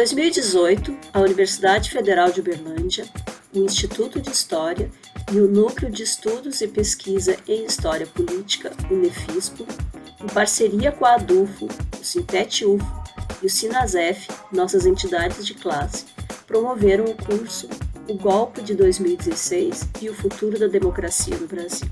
2018, a Universidade Federal de Uberlândia, o Instituto de História e o Núcleo de Estudos e Pesquisa em História Política, UNEFISPO, em parceria com a ADUFO, o Sintet-UFO e o Sinasef, nossas entidades de classe, promoveram o curso O Golpe de 2016 e o Futuro da Democracia no Brasil.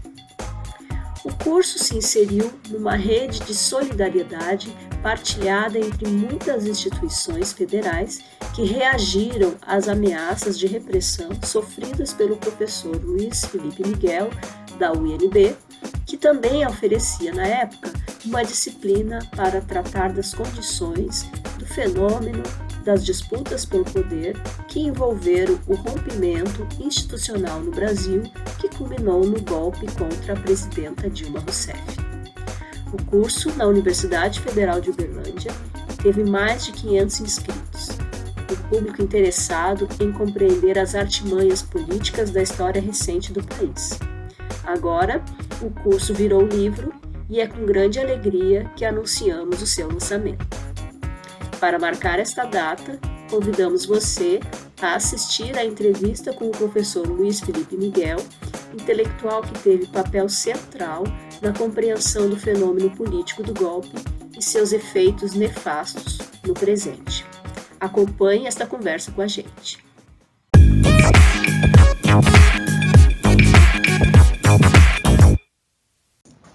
O curso se inseriu numa rede de solidariedade partilhada entre muitas instituições federais que reagiram às ameaças de repressão sofridas pelo professor Luiz Felipe Miguel, da UNB, que também oferecia, na época, uma disciplina para tratar das condições do fenômeno das disputas pelo poder que envolveram o rompimento institucional no Brasil, que culminou no golpe contra a presidenta Dilma Rousseff. O curso, na Universidade Federal de Uberlândia, teve mais de 500 inscritos, o público interessado em compreender as artimanhas políticas da história recente do país. Agora, o curso virou livro e é com grande alegria que anunciamos o seu lançamento. Para marcar esta data, convidamos você a assistir à entrevista com o professor Luiz Felipe Miguel, intelectual que teve papel central na compreensão do fenômeno político do golpe e seus efeitos nefastos no presente. Acompanhe esta conversa com a gente.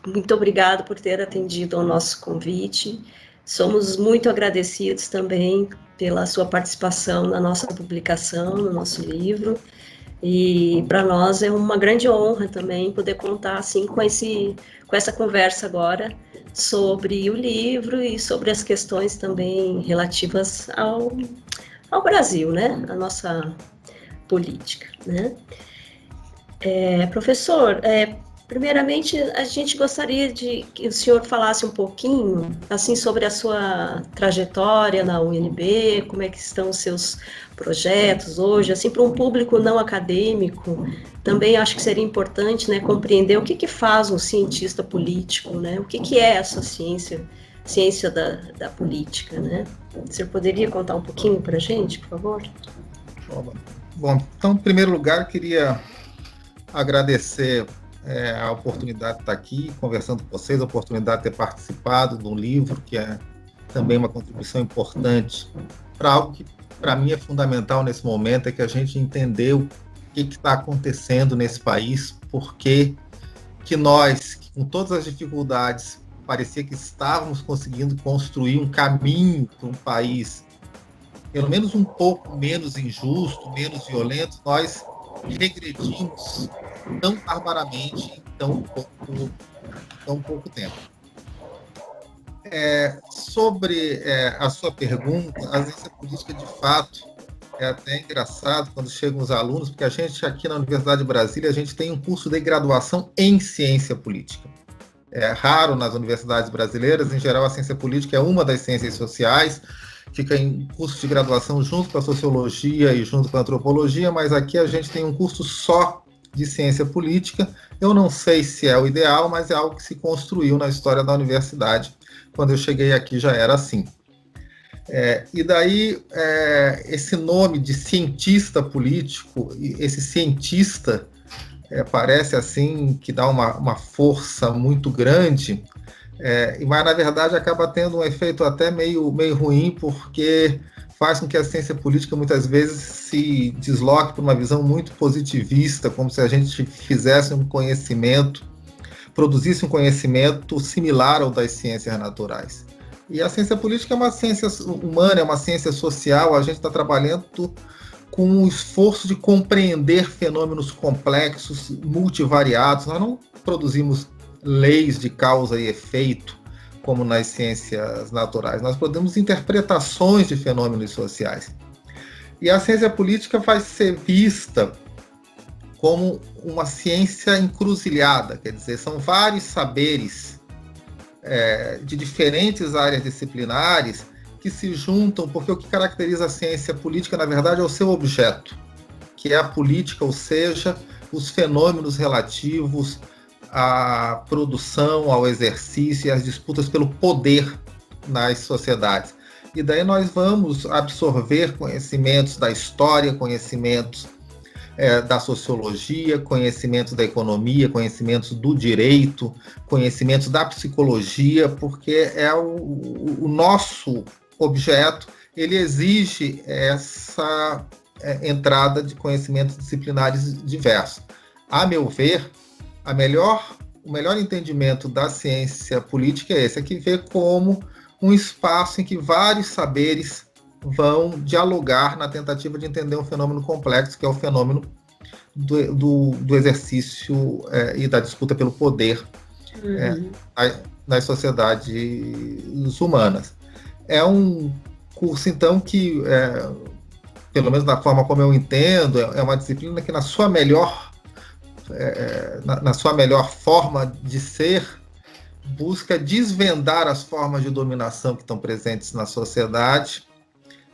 Muito obrigada por ter atendido ao nosso convite. Somos muito agradecidos também pela sua participação na nossa publicação, no nosso livro, e para nós é uma grande honra também poder contar assim com essa conversa agora sobre o livro e sobre as questões também relativas ao Brasil, né, a nossa política, né. Professor, primeiramente, a gente gostaria de que o senhor falasse um pouquinho, assim, sobre a sua trajetória na UNB, como é que estão os seus projetos hoje, assim, para um público não acadêmico, também acho que seria importante, né, compreender o que faz um cientista político, né, o que é essa ciência da política, né? O senhor poderia contar um pouquinho para a gente, por favor? Bom, então, em primeiro lugar, queria agradecer a oportunidade de estar aqui conversando com vocês, a oportunidade de ter participado de um livro que é também uma contribuição importante para algo que, para mim, é fundamental nesse momento, é que a gente entendeu o que está acontecendo nesse país, porque que nós, com todas as dificuldades, parecia que estávamos conseguindo construir um caminho para um país, pelo menos um pouco menos injusto, menos violento, nós regredimos tão barbaramente em tão pouco tempo. Sobre a sua pergunta, a ciência política, de fato, é até engraçado quando chegam os alunos, porque a gente aqui na Universidade de Brasília, a gente tem um curso de graduação em ciência política. É raro nas universidades brasileiras, em geral a ciência política é uma das ciências sociais, fica em curso de graduação junto com a sociologia e junto com a antropologia, mas aqui a gente tem um curso só de ciência política. Eu não sei se é o ideal, mas é algo que se construiu na história da universidade. Quando eu cheguei aqui já era assim. E daí, esse nome de cientista político, esse cientista, parece assim que dá uma força muito grande, mas na verdade acaba tendo um efeito até meio ruim, porque faz com que a ciência política muitas vezes se desloque para uma visão muito positivista, como se a gente fizesse um conhecimento, produzisse um conhecimento similar ao das ciências naturais. E a ciência política é uma ciência humana, é uma ciência social, a gente está trabalhando com o esforço de compreender fenômenos complexos, multivariados. Nós não produzimos leis de causa e efeito, como nas ciências naturais. Nós produzimos interpretações de fenômenos sociais. E a ciência política vai ser vista como uma ciência encruzilhada, quer dizer, são vários saberes de diferentes áreas disciplinares que se juntam, porque o que caracteriza a ciência política, na verdade, é o seu objeto, que é a política, ou seja, os fenômenos relativos à produção, ao exercício e às disputas pelo poder nas sociedades. E daí nós vamos absorver conhecimentos da história, conhecimentos da sociologia, conhecimentos da economia, conhecimentos do direito, conhecimentos da psicologia, porque é o nosso objeto, ele exige essa entrada de conhecimentos disciplinares diversos. A meu ver, o melhor entendimento da ciência política é esse, é que vê como um espaço em que vários saberes vão dialogar na tentativa de entender um fenômeno complexo, que é o fenômeno do exercício e da disputa pelo poder nas sociedades humanas. É um curso, então, que, pelo menos da forma como eu entendo, é uma disciplina que, na sua melhor forma de ser, busca desvendar as formas de dominação que estão presentes na sociedade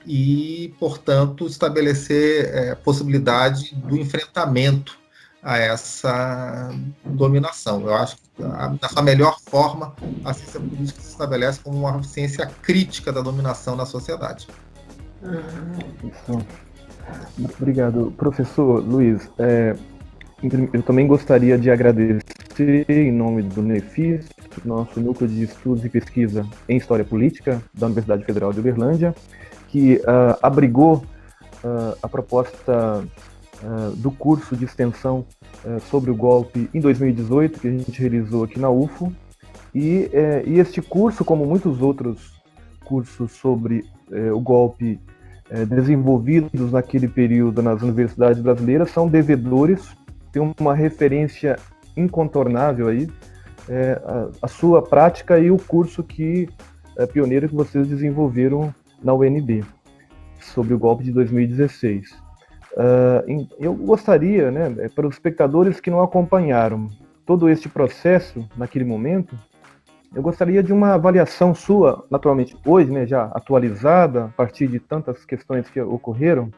e, portanto, estabelecer possibilidade do enfrentamento a essa dominação. Eu acho que, na sua melhor forma, a ciência política se estabelece como uma ciência crítica da dominação na sociedade. Isso. Obrigado. Professor Luiz, eu também gostaria de agradecer, em nome do NEFIS, nosso Núcleo de Estudos e Pesquisa em História Política da Universidade Federal de Uberlândia, que abrigou a proposta do curso de extensão sobre o golpe em 2018, que a gente realizou aqui na UFO. E este curso, como muitos outros cursos sobre o golpe desenvolvidos naquele período nas universidades brasileiras, são devedores, tem uma referência incontornável aí, a sua prática e o curso pioneiro que vocês desenvolveram na UNB, sobre o golpe de 2016. Eu gostaria, para os espectadores que não acompanharam todo este processo naquele momento, eu gostaria de uma avaliação sua, naturalmente hoje, já atualizada, a partir de tantas questões que ocorreram.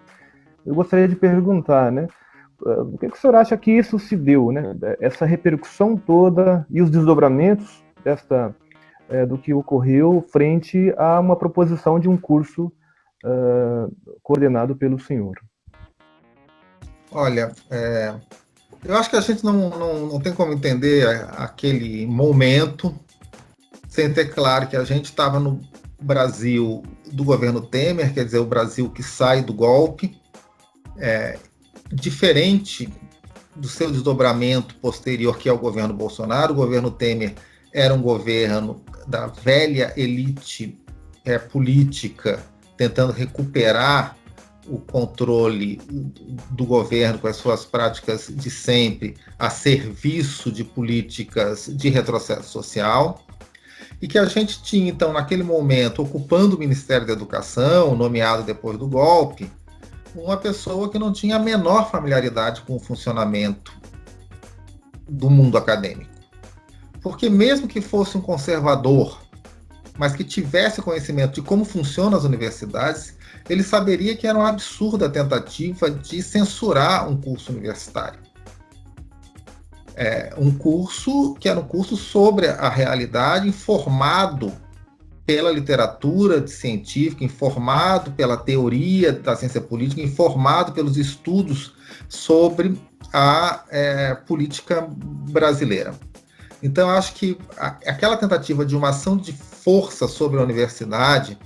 Eu gostaria de perguntar, o que o senhor acha que isso se deu, essa repercussão toda e os desdobramentos do que ocorreu frente a uma proposição de um curso coordenado pelo senhor? Olha, eu acho que a gente não tem como entender aquele momento sem ter claro que a gente estava no Brasil do governo Temer, quer dizer, o Brasil que sai do golpe, diferente do seu desdobramento posterior, que é o governo Bolsonaro. O governo Temer era um governo da velha elite política, tentando recuperar o controle do governo com as suas práticas de sempre a serviço de políticas de retrocesso social, e que a gente tinha, então, naquele momento, ocupando o Ministério da Educação, nomeado depois do golpe, uma pessoa que não tinha a menor familiaridade com o funcionamento do mundo acadêmico. Porque mesmo que fosse um conservador, mas que tivesse conhecimento de como funcionam as universidades, ele saberia que era um absurdo a tentativa de censurar um curso universitário. Um curso que era um curso sobre a realidade, informado pela literatura científica, informado pela teoria da ciência política, informado pelos estudos sobre a política brasileira. Então, eu acho que aquela tentativa de uma ação de força sobre a universidade,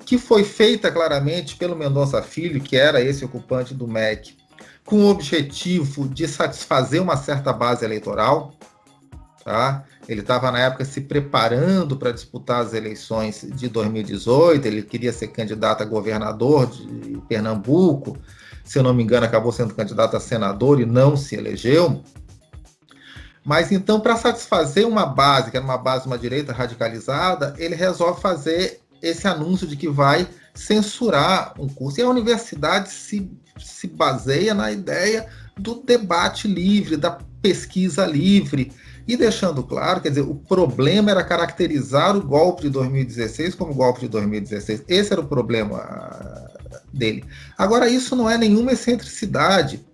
que foi feita claramente pelo Mendonça Filho, que era esse ocupante do MEC, com o objetivo de satisfazer uma certa base eleitoral, tá? Ele estava, na época, se preparando para disputar as eleições de 2018, ele queria ser candidato a governador de Pernambuco, se eu não me engano, acabou sendo candidato a senador e não se elegeu. Mas, então, para satisfazer uma base, que era uma base de uma direita radicalizada, ele resolve fazer esse anúncio de que vai censurar um curso. E a universidade se baseia na ideia do debate livre, da pesquisa livre, e deixando claro, quer dizer, o problema era caracterizar o golpe de 2016 como golpe de 2016. Esse era o problema dele. Agora, isso não é nenhuma excentricidade.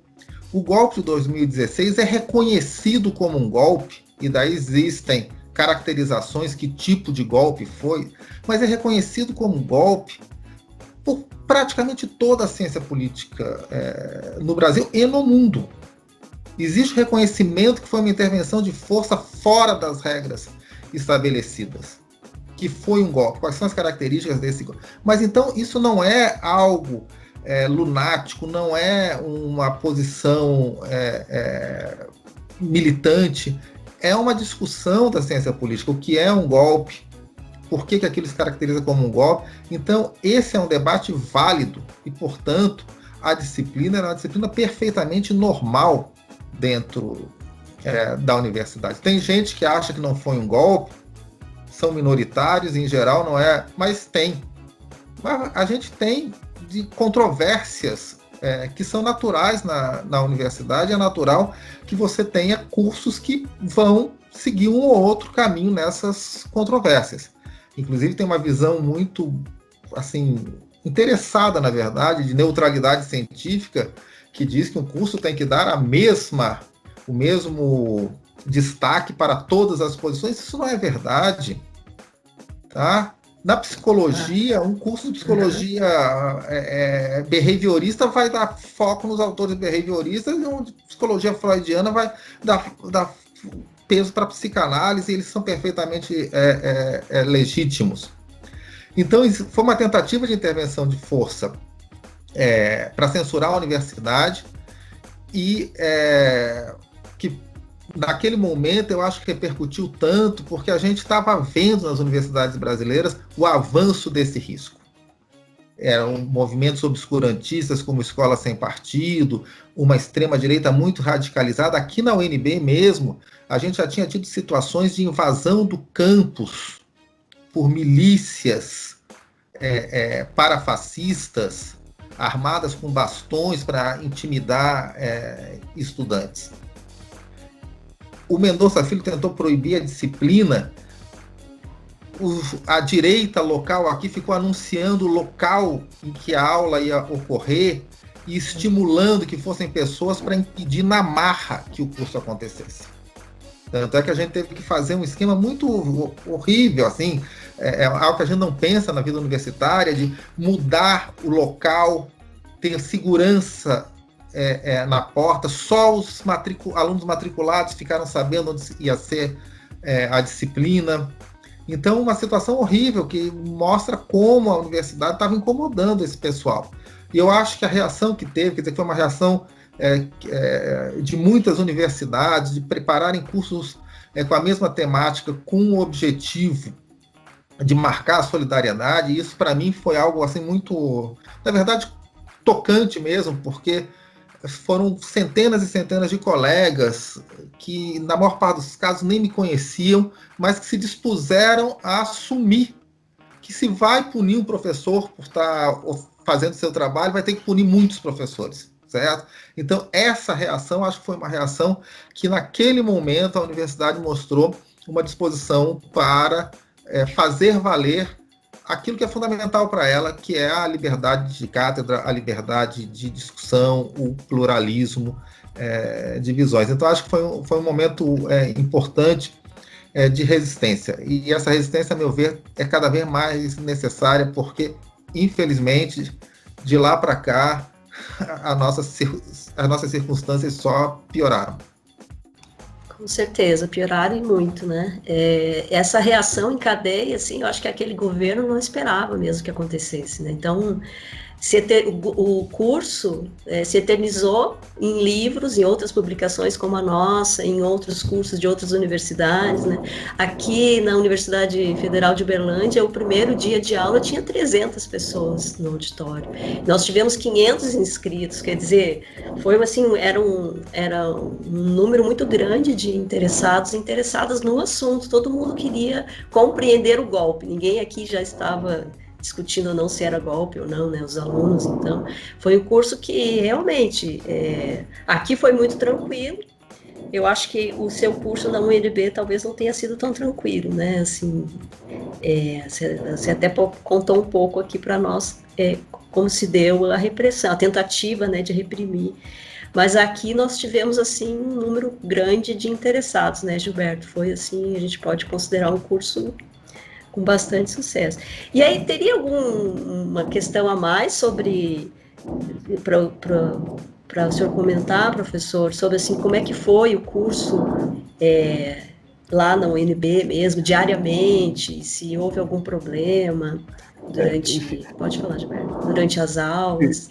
O golpe de 2016 é reconhecido como um golpe, e daí existem caracterizações, que tipo de golpe foi, mas é reconhecido como golpe por praticamente toda a ciência política no Brasil e no mundo. Existe reconhecimento que foi uma intervenção de força fora das regras estabelecidas, que foi um golpe. Quais são as características desse golpe? Mas então isso não é algo lunático, não é uma posição militante, é uma discussão da ciência política, o que é um golpe, por que aquilo se caracteriza como um golpe. Então, esse é um debate válido e, portanto, a disciplina é uma disciplina perfeitamente normal dentro da universidade. Tem gente que acha que não foi um golpe, são minoritários, em geral não é, mas tem. Mas a gente tem de controvérsias que são naturais na universidade. É natural que você tenha cursos que vão seguir um ou outro caminho nessas controvérsias. Inclusive tem uma visão muito assim interessada, na verdade, de neutralidade científica, que diz que um curso tem que dar o mesmo destaque para todas as posições. Isso não é verdade, tá? Na psicologia, um curso de psicologia behaviorista vai dar foco nos autores behavioristas, e um de psicologia freudiana vai dar peso para a psicanálise, e eles são perfeitamente legítimos. Então, isso foi uma tentativa de intervenção de força para censurar a universidade, e que naquele momento eu acho que repercutiu tanto porque a gente estava vendo nas universidades brasileiras o avanço desse risco. Eram movimentos obscurantistas como Escola Sem Partido, uma extrema-direita muito radicalizada. Aqui na UNB mesmo, a gente já tinha tido situações de invasão do campus por milícias parafascistas, armadas com bastões para intimidar estudantes. O Mendonça Filho tentou proibir a disciplina. A direita local aqui ficou anunciando o local em que a aula ia ocorrer e estimulando que fossem pessoas para impedir na marra que o curso acontecesse. Tanto é que a gente teve que fazer um esquema muito horrível, assim, algo que a gente não pensa na vida universitária, de mudar o local, ter segurança na porta. Só os alunos matriculados ficaram sabendo onde ia ser a disciplina. Então, uma situação horrível que mostra como a universidade estava incomodando esse pessoal. E eu acho que a reação que teve, quer dizer, foi uma reação de muitas universidades, de prepararem cursos com a mesma temática, com o objetivo de marcar a solidariedade. E isso, para mim, foi algo assim muito, na verdade, tocante mesmo, porque foram centenas e centenas de colegas que, na maior parte dos casos, nem me conheciam, mas que se dispuseram a assumir que, se vai punir um professor por estar fazendo seu trabalho, vai ter que punir muitos professores, certo? Então, essa reação, acho que foi uma reação que, naquele momento, a universidade mostrou uma disposição para fazer valer aquilo que é fundamental para ela, que é a liberdade de cátedra, a liberdade de discussão, o pluralismo de visões. Então, acho que foi um momento importante de resistência. E essa resistência, a meu ver, é cada vez mais necessária, porque, infelizmente, de lá para cá, as nossas circunstâncias só pioraram. Com certeza, pioraram e muito, né? Essa reação em cadeia, assim, eu acho que aquele governo não esperava mesmo que acontecesse, né? Então, o curso se eternizou em livros, em outras publicações como a nossa, em outros cursos de outras universidades, né? Aqui na Universidade Federal de Uberlândia, o primeiro dia de aula tinha 300 pessoas no auditório. Nós tivemos 500 inscritos, quer dizer, foi assim, era um número muito grande de interessadas no assunto. Todo mundo queria compreender o golpe. Ninguém aqui já estava discutindo ou não se era golpe ou não, né, os alunos. Então, foi um curso que realmente, aqui foi muito tranquilo. Eu acho que o seu curso na UNB talvez não tenha sido tão tranquilo, né, assim, você até contou um pouco aqui para nós como se deu a repressão, a tentativa, né, de reprimir Mas aqui nós tivemos, assim, um número grande de interessados, né, Gilberto? Foi, assim, a gente pode considerar um curso com bastante sucesso. E aí, teria alguma questão a mais sobre, para o senhor comentar, professor, sobre, assim, como é que foi o curso lá na UNB mesmo, diariamente, se houve algum problema durante, pode falar, Gilberto, durante as aulas?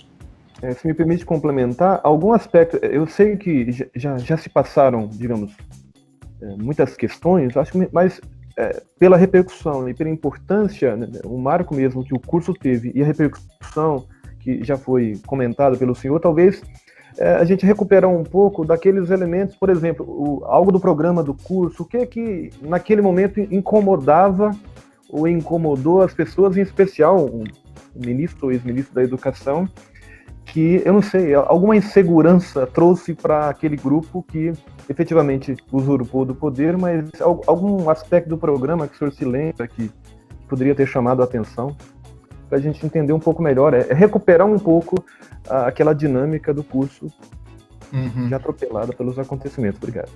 Se me permite complementar, algum aspecto, eu sei que já se passaram, digamos, muitas questões, acho que, mas pela repercussão e pela importância, né, o marco mesmo que o curso teve e a repercussão que já foi comentada pelo senhor, talvez a gente recuperar um pouco daqueles elementos, por exemplo, algo do programa do curso, o que naquele momento incomodava ou incomodou as pessoas, em especial o ministro ou ex-ministro da Educação, que, eu não sei, alguma insegurança trouxe para aquele grupo que efetivamente usurpou do poder, mas algum aspecto do programa que o senhor se lembra que poderia ter chamado a atenção, para a gente entender um pouco melhor, recuperar um pouco aquela dinâmica do curso já atropelada pelos acontecimentos. Obrigado.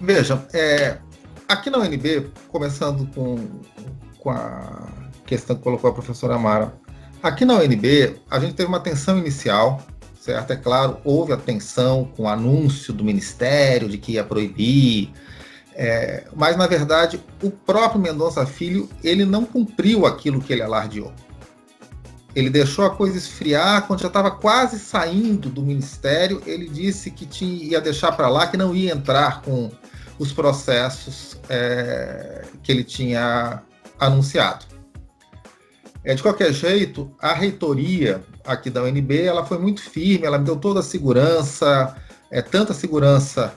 Veja, aqui na UNB, começando com a questão que colocou a professora Amara, aqui na UNB, a gente teve uma tensão inicial, certo? É claro, houve a tensão com o anúncio do Ministério de que ia proibir, mas, na verdade, o próprio Mendonça Filho, ele não cumpriu aquilo que ele alardeou. Ele deixou a coisa esfriar, quando já estava quase saindo do Ministério, ele disse que ia deixar para lá, que não ia entrar com os processos que ele tinha anunciado. De qualquer jeito, a reitoria aqui da UNB, ela foi muito firme, ela me deu toda a segurança, tanta segurança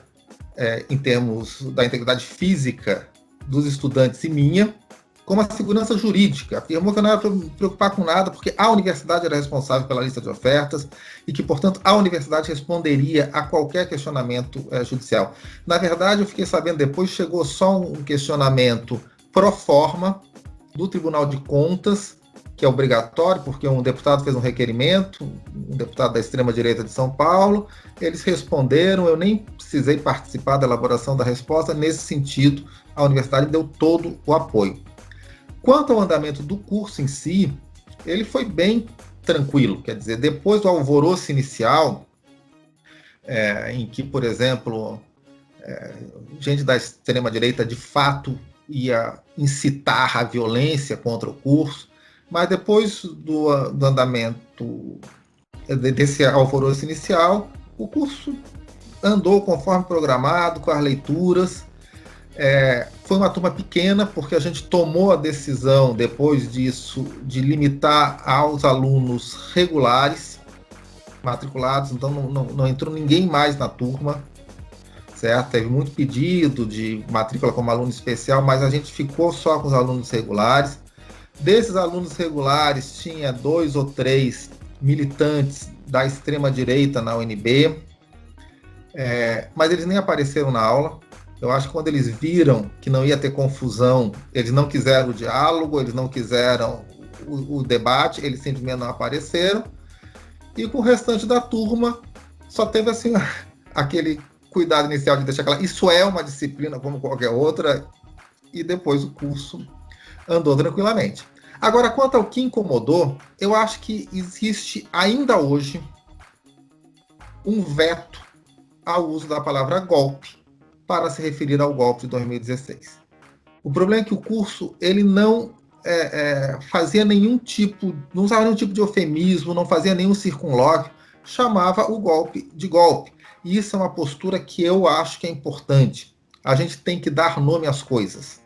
em termos da integridade física dos estudantes e minha, como a segurança jurídica. Afirmou que eu não era para me preocupar com nada, porque a universidade era responsável pela lista de ofertas e que, portanto, a universidade responderia a qualquer questionamento judicial. Na verdade, eu fiquei sabendo depois, chegou só um questionamento pro forma do Tribunal de Contas, que é obrigatório, porque um deputado fez um requerimento, um deputado da extrema-direita de São Paulo, eles responderam, eu nem precisei participar da elaboração da resposta, nesse sentido, a universidade deu todo o apoio. Quanto ao andamento do curso em si, ele foi bem tranquilo, quer dizer, depois do alvoroço inicial, em que, por exemplo, gente da extrema-direita de fato ia incitar a violência contra o curso, mas depois do andamento desse alvoroço inicial, o curso andou conforme programado, com as leituras. Foi uma turma pequena, porque a gente tomou a decisão, depois disso, de limitar aos alunos regulares, matriculados, então não entrou ninguém mais na turma, certo? Teve muito pedido de matrícula como aluno especial, mas a gente ficou só com os alunos regulares. Desses alunos regulares, tinha 2 ou 3 militantes da extrema-direita na UNB, mas eles nem apareceram na aula. Eu acho que quando eles viram que não ia ter confusão, eles não quiseram o diálogo, eles não quiseram o debate, eles simplesmente não apareceram. E com o restante da turma, só teve assim, aquele cuidado inicial de deixar claro, isso é uma disciplina como qualquer outra, e depois o curso andou tranquilamente. Agora, quanto ao que incomodou, eu acho que existe ainda hoje um veto ao uso da palavra golpe para se referir ao golpe de 2016. O problema é que o curso ele não fazia nenhum tipo, não usava nenhum tipo de eufemismo, não fazia nenhum circunlóquio, chamava o golpe de golpe. E isso é uma postura que eu acho que é importante. A gente tem que dar nome às coisas.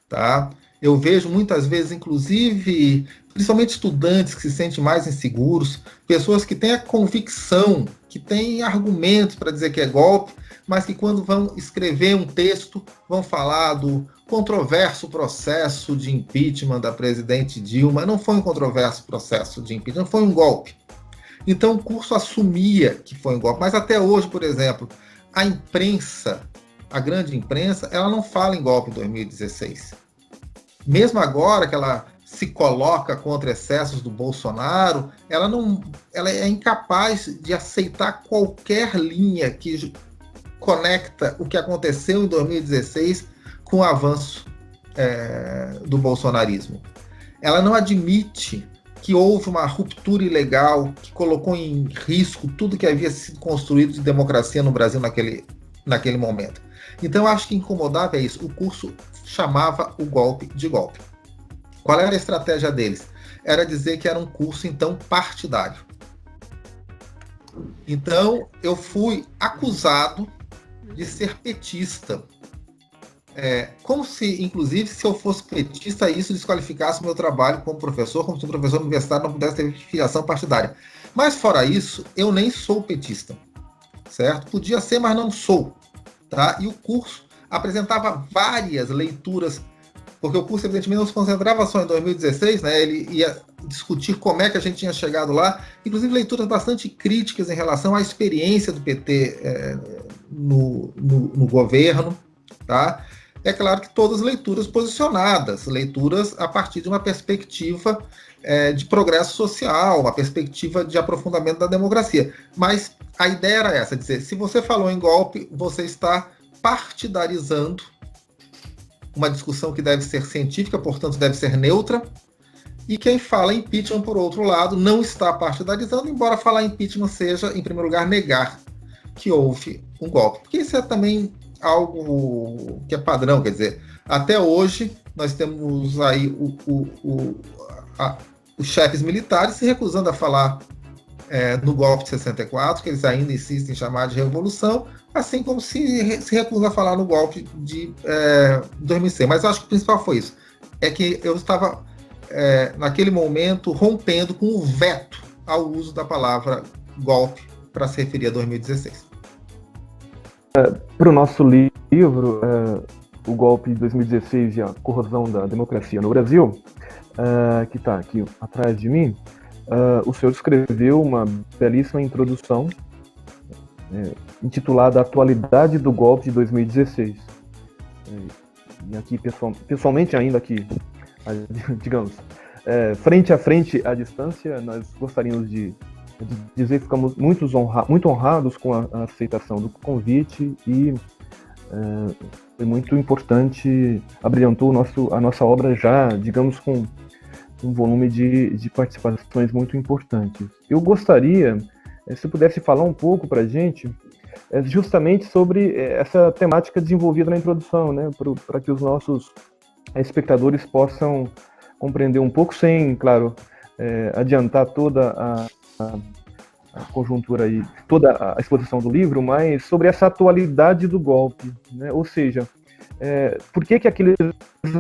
Tá? Eu vejo muitas vezes, inclusive, principalmente estudantes que se sentem mais inseguros, pessoas que têm a convicção, que têm argumentos para dizer que é golpe, mas que quando vão escrever um texto, vão falar do controverso processo de impeachment da presidente Dilma. Não foi um controverso processo de impeachment, foi um golpe. Então o curso assumia que foi um golpe, mas até hoje, por exemplo, a imprensa, a grande imprensa, ela não fala em golpe em 2016. Mesmo agora que ela se coloca contra excessos do Bolsonaro, ela é incapaz de aceitar qualquer linha que conecta o que aconteceu em 2016 com o avanço do bolsonarismo. Ela não admite que houve uma ruptura ilegal que colocou em risco tudo que havia sido construído de democracia no Brasil naquele momento. Então, acho que incomodava é isso. O curso chamava o golpe de golpe. Qual era a estratégia deles? Era dizer que era um curso, então, partidário. Então, eu fui acusado de ser petista. Como se, inclusive, se eu fosse petista, isso desqualificasse o meu trabalho como professor, como se um professor universitário não pudesse ter filiação partidária. Mas, fora isso, eu nem sou petista, certo? Podia ser, mas não sou. Tá? E o curso apresentava várias leituras, porque o curso, evidentemente, não se concentrava só em 2016, né? Ele ia discutir como é que a gente tinha chegado lá, inclusive leituras bastante críticas em relação à experiência do PT no governo, tá? É claro que todas leituras posicionadas, leituras a partir de uma perspectiva de progresso social, uma perspectiva de aprofundamento da democracia. Mas a ideia era essa, dizer, se você falou em golpe, você está partidarizando uma discussão que deve ser científica, portanto deve ser neutra, e quem fala impeachment, por outro lado, não está partidarizando, embora falar impeachment seja, em primeiro lugar, negar que houve um golpe. Porque isso é também algo que é padrão, quer dizer, até hoje nós temos aí os chefes militares se recusando a falar no golpe de 64, que eles ainda insistem em chamar de revolução, assim como se recusam a falar no golpe de 2006. Mas eu acho que o principal foi isso, é que eu estava, naquele momento, rompendo com o veto ao uso da palavra golpe para se referir a 2016. Para o nosso livro, O Golpe de 2016 e a Corrosão da Democracia no Brasil, que está aqui atrás de mim, o senhor escreveu uma belíssima introdução intitulada Atualidade do Golpe de 2016. E aqui, pessoalmente, ainda aqui, digamos, frente a frente, à distância, nós gostaríamos de dizer que ficamos muito honrados com a aceitação do convite e foi muito importante, abrilhantou a nossa obra já, digamos, com um volume de participações muito importantes. Eu gostaria, se pudesse falar um pouco para a gente, justamente sobre essa temática desenvolvida na introdução, né, para que os nossos espectadores possam compreender um pouco, sem, claro, adiantar toda a conjuntura aí, toda a exposição do livro, mas sobre essa atualidade do golpe, né? Ou seja, por que aqueles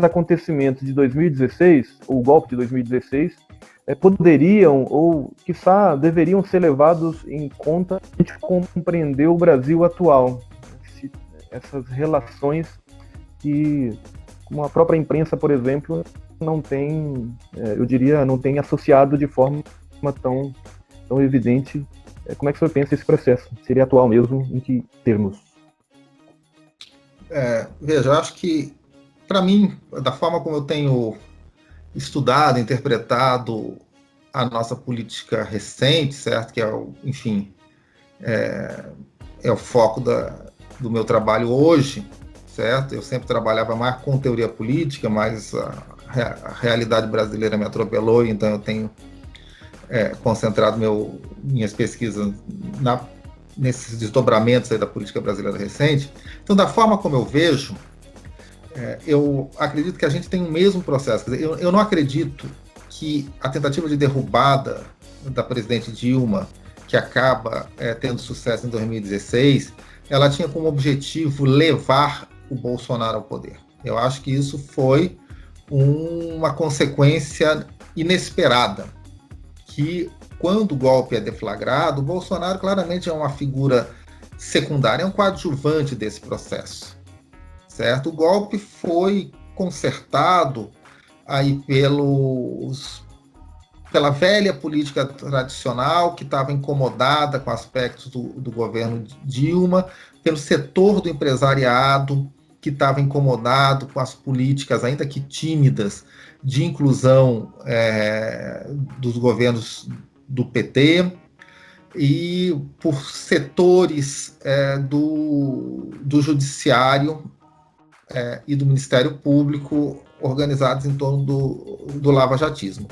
acontecimentos de 2016, o golpe de 2016, poderiam ou, quiçá, deveriam ser levados em conta para a gente compreender o Brasil atual, essas relações que, como a própria imprensa, por exemplo, não tem, eu diria, não tem associado de forma tão evidente. Como é que o senhor pensa esse processo? Seria atual mesmo? Em que termos? Veja, eu acho que, para mim, da forma como eu tenho estudado, interpretado a nossa política recente, certo? Que enfim, é o foco do meu trabalho hoje, certo? Eu sempre trabalhava mais com teoria política, mas a realidade brasileira me atropelou, então eu tenho concentrado minhas pesquisas nesses desdobramentos aí da política brasileira recente. Então, da forma como eu vejo, eu acredito que a gente tem o mesmo processo. Quer dizer, eu não acredito que a tentativa de derrubada da presidente Dilma, que acaba tendo sucesso em 2016, ela tinha como objetivo levar o Bolsonaro ao poder. Eu acho que isso foi uma consequência inesperada, que quando o golpe é deflagrado, o Bolsonaro claramente é uma figura secundária, é um coadjuvante desse processo, certo? O golpe foi consertado aí pela velha política tradicional, que estava incomodada com aspectos do governo Dilma, pelo setor do empresariado, que estava incomodado com as políticas, ainda que tímidas, de inclusão dos governos do PT, e por setores do judiciário e do Ministério Público organizados em torno do lavajatismo.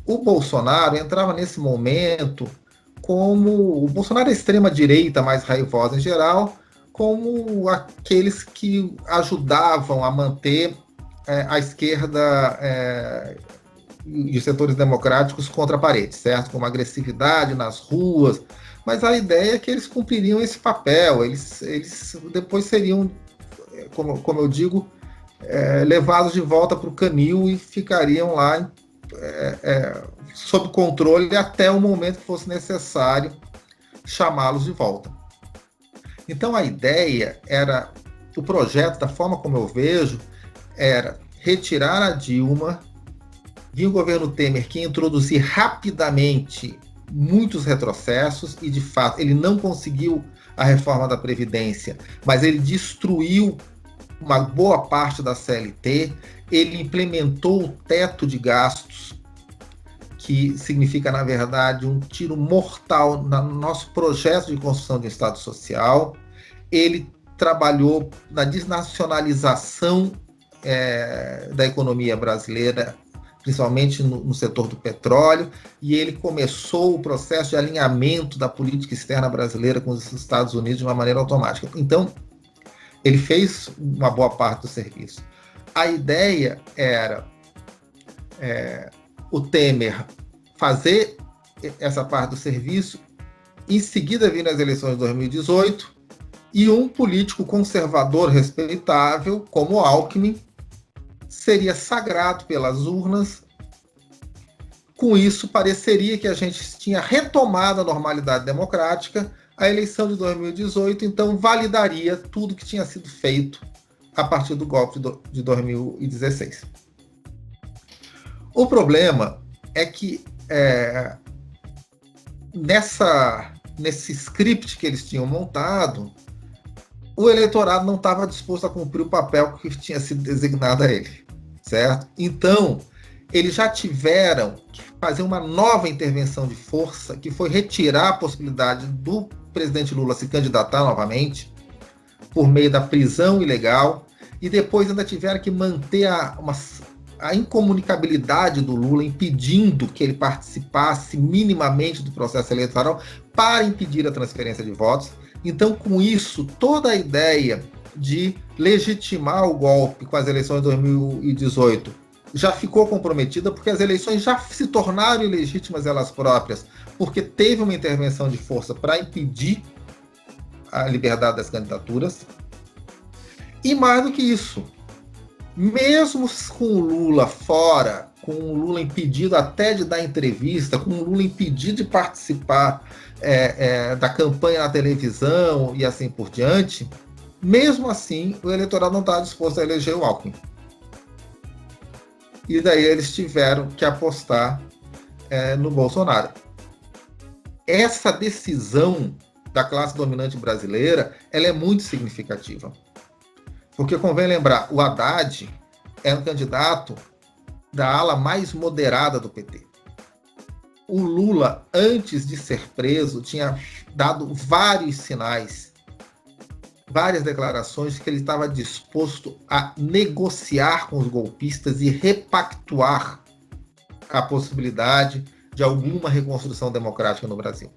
O Bolsonaro entrava nesse momento como... O Bolsonaro é extrema-direita, mais raivosa em geral, como aqueles que ajudavam a manter a esquerda e os setores democráticos contra a parede, certo? Com uma agressividade nas ruas, mas a ideia é que eles cumpririam esse papel, eles depois seriam, como eu digo, levados de volta para o canil e ficariam lá sob controle até o momento que fosse necessário chamá-los de volta. Então a ideia era, o projeto, da forma como eu vejo, era retirar a Dilma, vir o governo Temer, que introduzir rapidamente muitos retrocessos, e de fato ele não conseguiu a reforma da Previdência, mas ele destruiu uma boa parte da CLT, ele implementou o teto de gastos, que significa, na verdade, um tiro mortal no nosso projeto de construção de Estado Social. Ele trabalhou na desnacionalização da economia brasileira, principalmente no setor do petróleo, e ele começou o processo de alinhamento da política externa brasileira com os Estados Unidos de uma maneira automática. Então, ele fez uma boa parte do serviço. A ideia era o Temer fazer essa parte do serviço, em seguida vir as eleições de 2018, e um político conservador respeitável, como Alckmin, seria sagrado pelas urnas. Com isso, pareceria que a gente tinha retomado a normalidade democrática. A eleição de 2018, então, validaria tudo que tinha sido feito a partir do golpe de 2016. O problema é que nesse script que eles tinham montado, o eleitorado não estava disposto a cumprir o papel que tinha sido designado a ele, certo? Então, eles já tiveram que fazer uma nova intervenção de força, que foi retirar a possibilidade do presidente Lula se candidatar novamente, por meio da prisão ilegal, e depois ainda tiveram que manter a incomunicabilidade do Lula, impedindo que ele participasse minimamente do processo eleitoral para impedir a transferência de votos. Então, com isso, toda a ideia de legitimar o golpe com as eleições de 2018 já ficou comprometida, porque as eleições já se tornaram ilegítimas elas próprias, porque teve uma intervenção de força para impedir a liberdade das candidaturas. E mais do que isso, mesmo com o Lula fora, com o Lula impedido até de dar entrevista, com o Lula impedido de participar da campanha na televisão e assim por diante, mesmo assim o eleitorado não estava disposto a eleger o Alckmin. E daí eles tiveram que apostar no Bolsonaro. Essa decisão da classe dominante brasileira, ela é muito significativa. Porque convém lembrar, o Haddad é um candidato da ala mais moderada do PT. O Lula, antes de ser preso, tinha dado vários sinais, várias declarações de que ele estava disposto a negociar com os golpistas e repactuar a possibilidade de alguma reconstrução democrática no Brasil.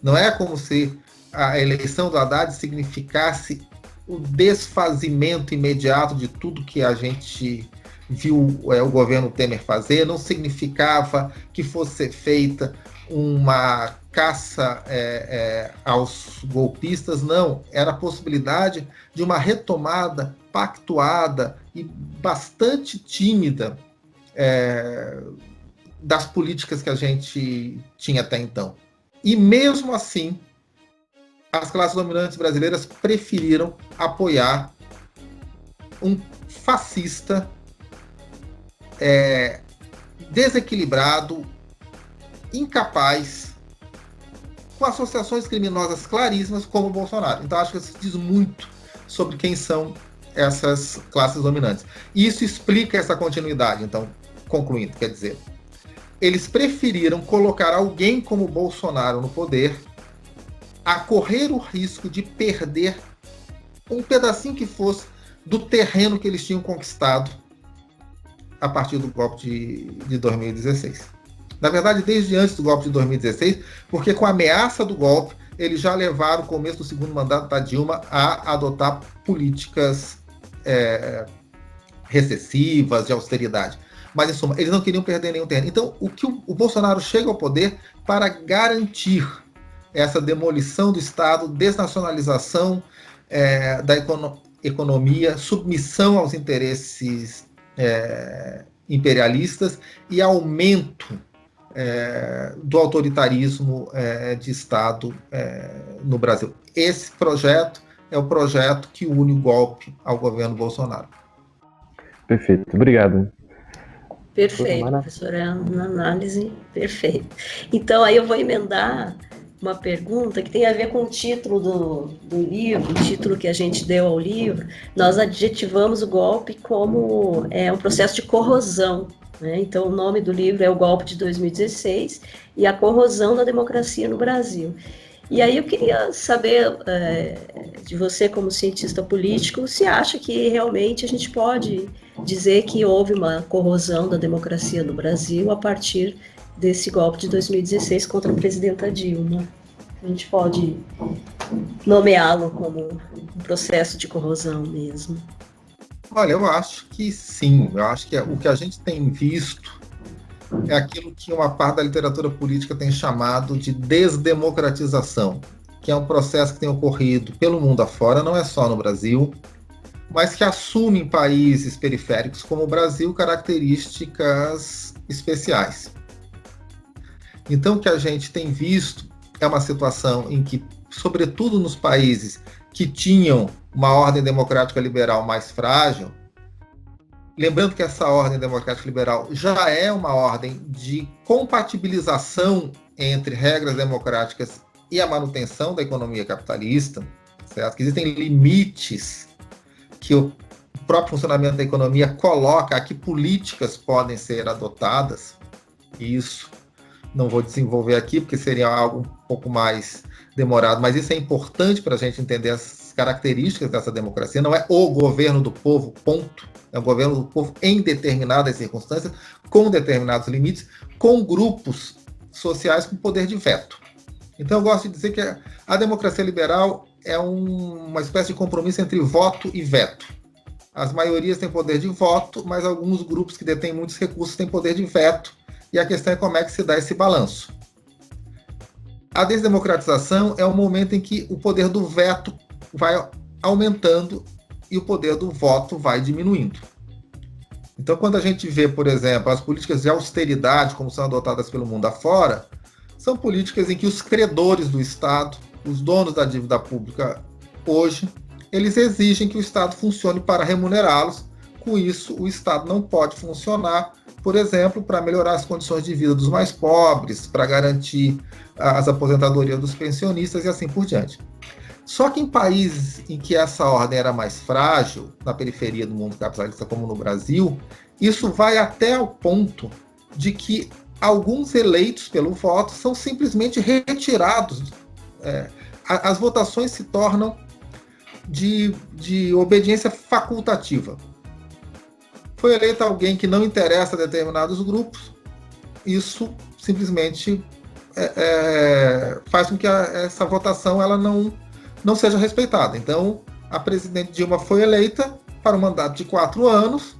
Não é como se a eleição do Haddad significasse o desfazimento imediato de tudo que a gente viu o governo Temer fazer, não significava que fosse feita uma caça aos golpistas, não. Era a possibilidade de uma retomada pactuada e bastante tímida das políticas que a gente tinha até então. E mesmo assim, as classes dominantes brasileiras preferiram apoiar um fascista desequilibrado, incapaz, com associações criminosas claríssimas como o Bolsonaro. Então acho que isso diz muito sobre quem são essas classes dominantes. E isso explica essa continuidade. Então, concluindo, quer dizer, eles preferiram colocar alguém como Bolsonaro no poder a correr o risco de perder um pedacinho que fosse do terreno que eles tinham conquistado a partir do golpe de 2016. Na verdade, desde antes do golpe de 2016, porque com a ameaça do golpe, eles já levaram o começo do segundo mandato da Dilma a adotar políticas recessivas, de austeridade. Mas, em suma, eles não queriam perder nenhum terreno. Então, o Bolsonaro chega ao poder para garantir essa demolição do Estado, desnacionalização da economia, submissão aos interesses imperialistas e aumento do autoritarismo de Estado no Brasil. Esse projeto é o projeto que une o golpe ao governo Bolsonaro. Perfeito, obrigado. Perfeito, professora, uma análise perfeita. Então, aí eu vou emendar uma pergunta que tem a ver com o título do livro, o título que a gente deu ao livro. Nós adjetivamos o golpe como um processo de corrosão, né? Então, o nome do livro é O Golpe de 2016 e a corrosão da democracia no Brasil. E aí eu queria saber de você, como cientista político, se acha que realmente a gente pode dizer que houve uma corrosão da democracia no Brasil a partir desse golpe de 2016 contra a presidenta Dilma. A gente pode nomeá-lo como um processo de corrosão mesmo. Olha, eu acho que sim. Eu acho que o que a gente tem visto é aquilo que uma parte da literatura política tem chamado de desdemocratização, que é um processo que tem ocorrido pelo mundo afora, não é só no Brasil, mas que assume em países periféricos como o Brasil características especiais. Então, o que a gente tem visto é uma situação em que, sobretudo nos países que tinham uma ordem democrática liberal mais frágil, lembrando que essa ordem democrática liberal já é uma ordem de compatibilização entre regras democráticas e a manutenção da economia capitalista, certo? Que existem limites que o próprio funcionamento da economia coloca a que políticas podem ser adotadas, e isso não vou desenvolver aqui, porque seria algo um pouco mais demorado, mas isso é importante para a gente entender as características dessa democracia. Não é o governo do povo, ponto. É o governo do povo em determinadas circunstâncias, com determinados limites, com grupos sociais com poder de veto. Então, eu gosto de dizer que a democracia liberal é uma espécie de compromisso entre voto e veto. As maiorias têm poder de voto, mas alguns grupos que detêm muitos recursos têm poder de veto, e a questão é como é que se dá esse balanço. A desdemocratização é o momento em que o poder do veto vai aumentando e o poder do voto vai diminuindo. Então, quando a gente vê, por exemplo, as políticas de austeridade, como são adotadas pelo mundo afora, são políticas em que os credores do Estado, os donos da dívida pública hoje, eles exigem que o Estado funcione para remunerá-los. Com isso, o Estado não pode funcionar, por exemplo, para melhorar as condições de vida dos mais pobres, para garantir as aposentadorias dos pensionistas e assim por diante. Só que em países em que essa ordem era mais frágil, na periferia do mundo capitalista como no Brasil, isso vai até ao ponto de que alguns eleitos pelo voto são simplesmente retirados. As votações se tornam de obediência facultativa. Foi eleito alguém que não interessa a determinados grupos, isso simplesmente faz com que essa votação ela não seja respeitada. Então, a presidente Dilma foi eleita para um mandato de 4 anos,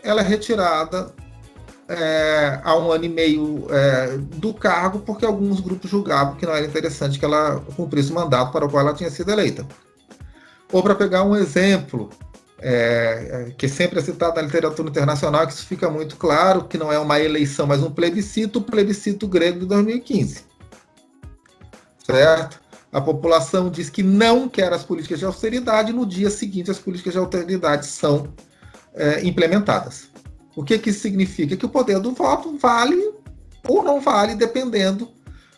ela é retirada há 1 ano e meio do cargo, porque alguns grupos julgavam que não era interessante que ela cumprisse o mandato para o qual ela tinha sido eleita. Ou, para pegar um exemplo, que sempre é citado na literatura internacional, que isso fica muito claro, que não é uma eleição, mas um plebiscito, o plebiscito grego de 2015. Certo? A população diz que não quer as políticas de austeridade, no dia seguinte as políticas de austeridade são implementadas. O que isso significa? Que o poder do voto vale ou não vale, dependendo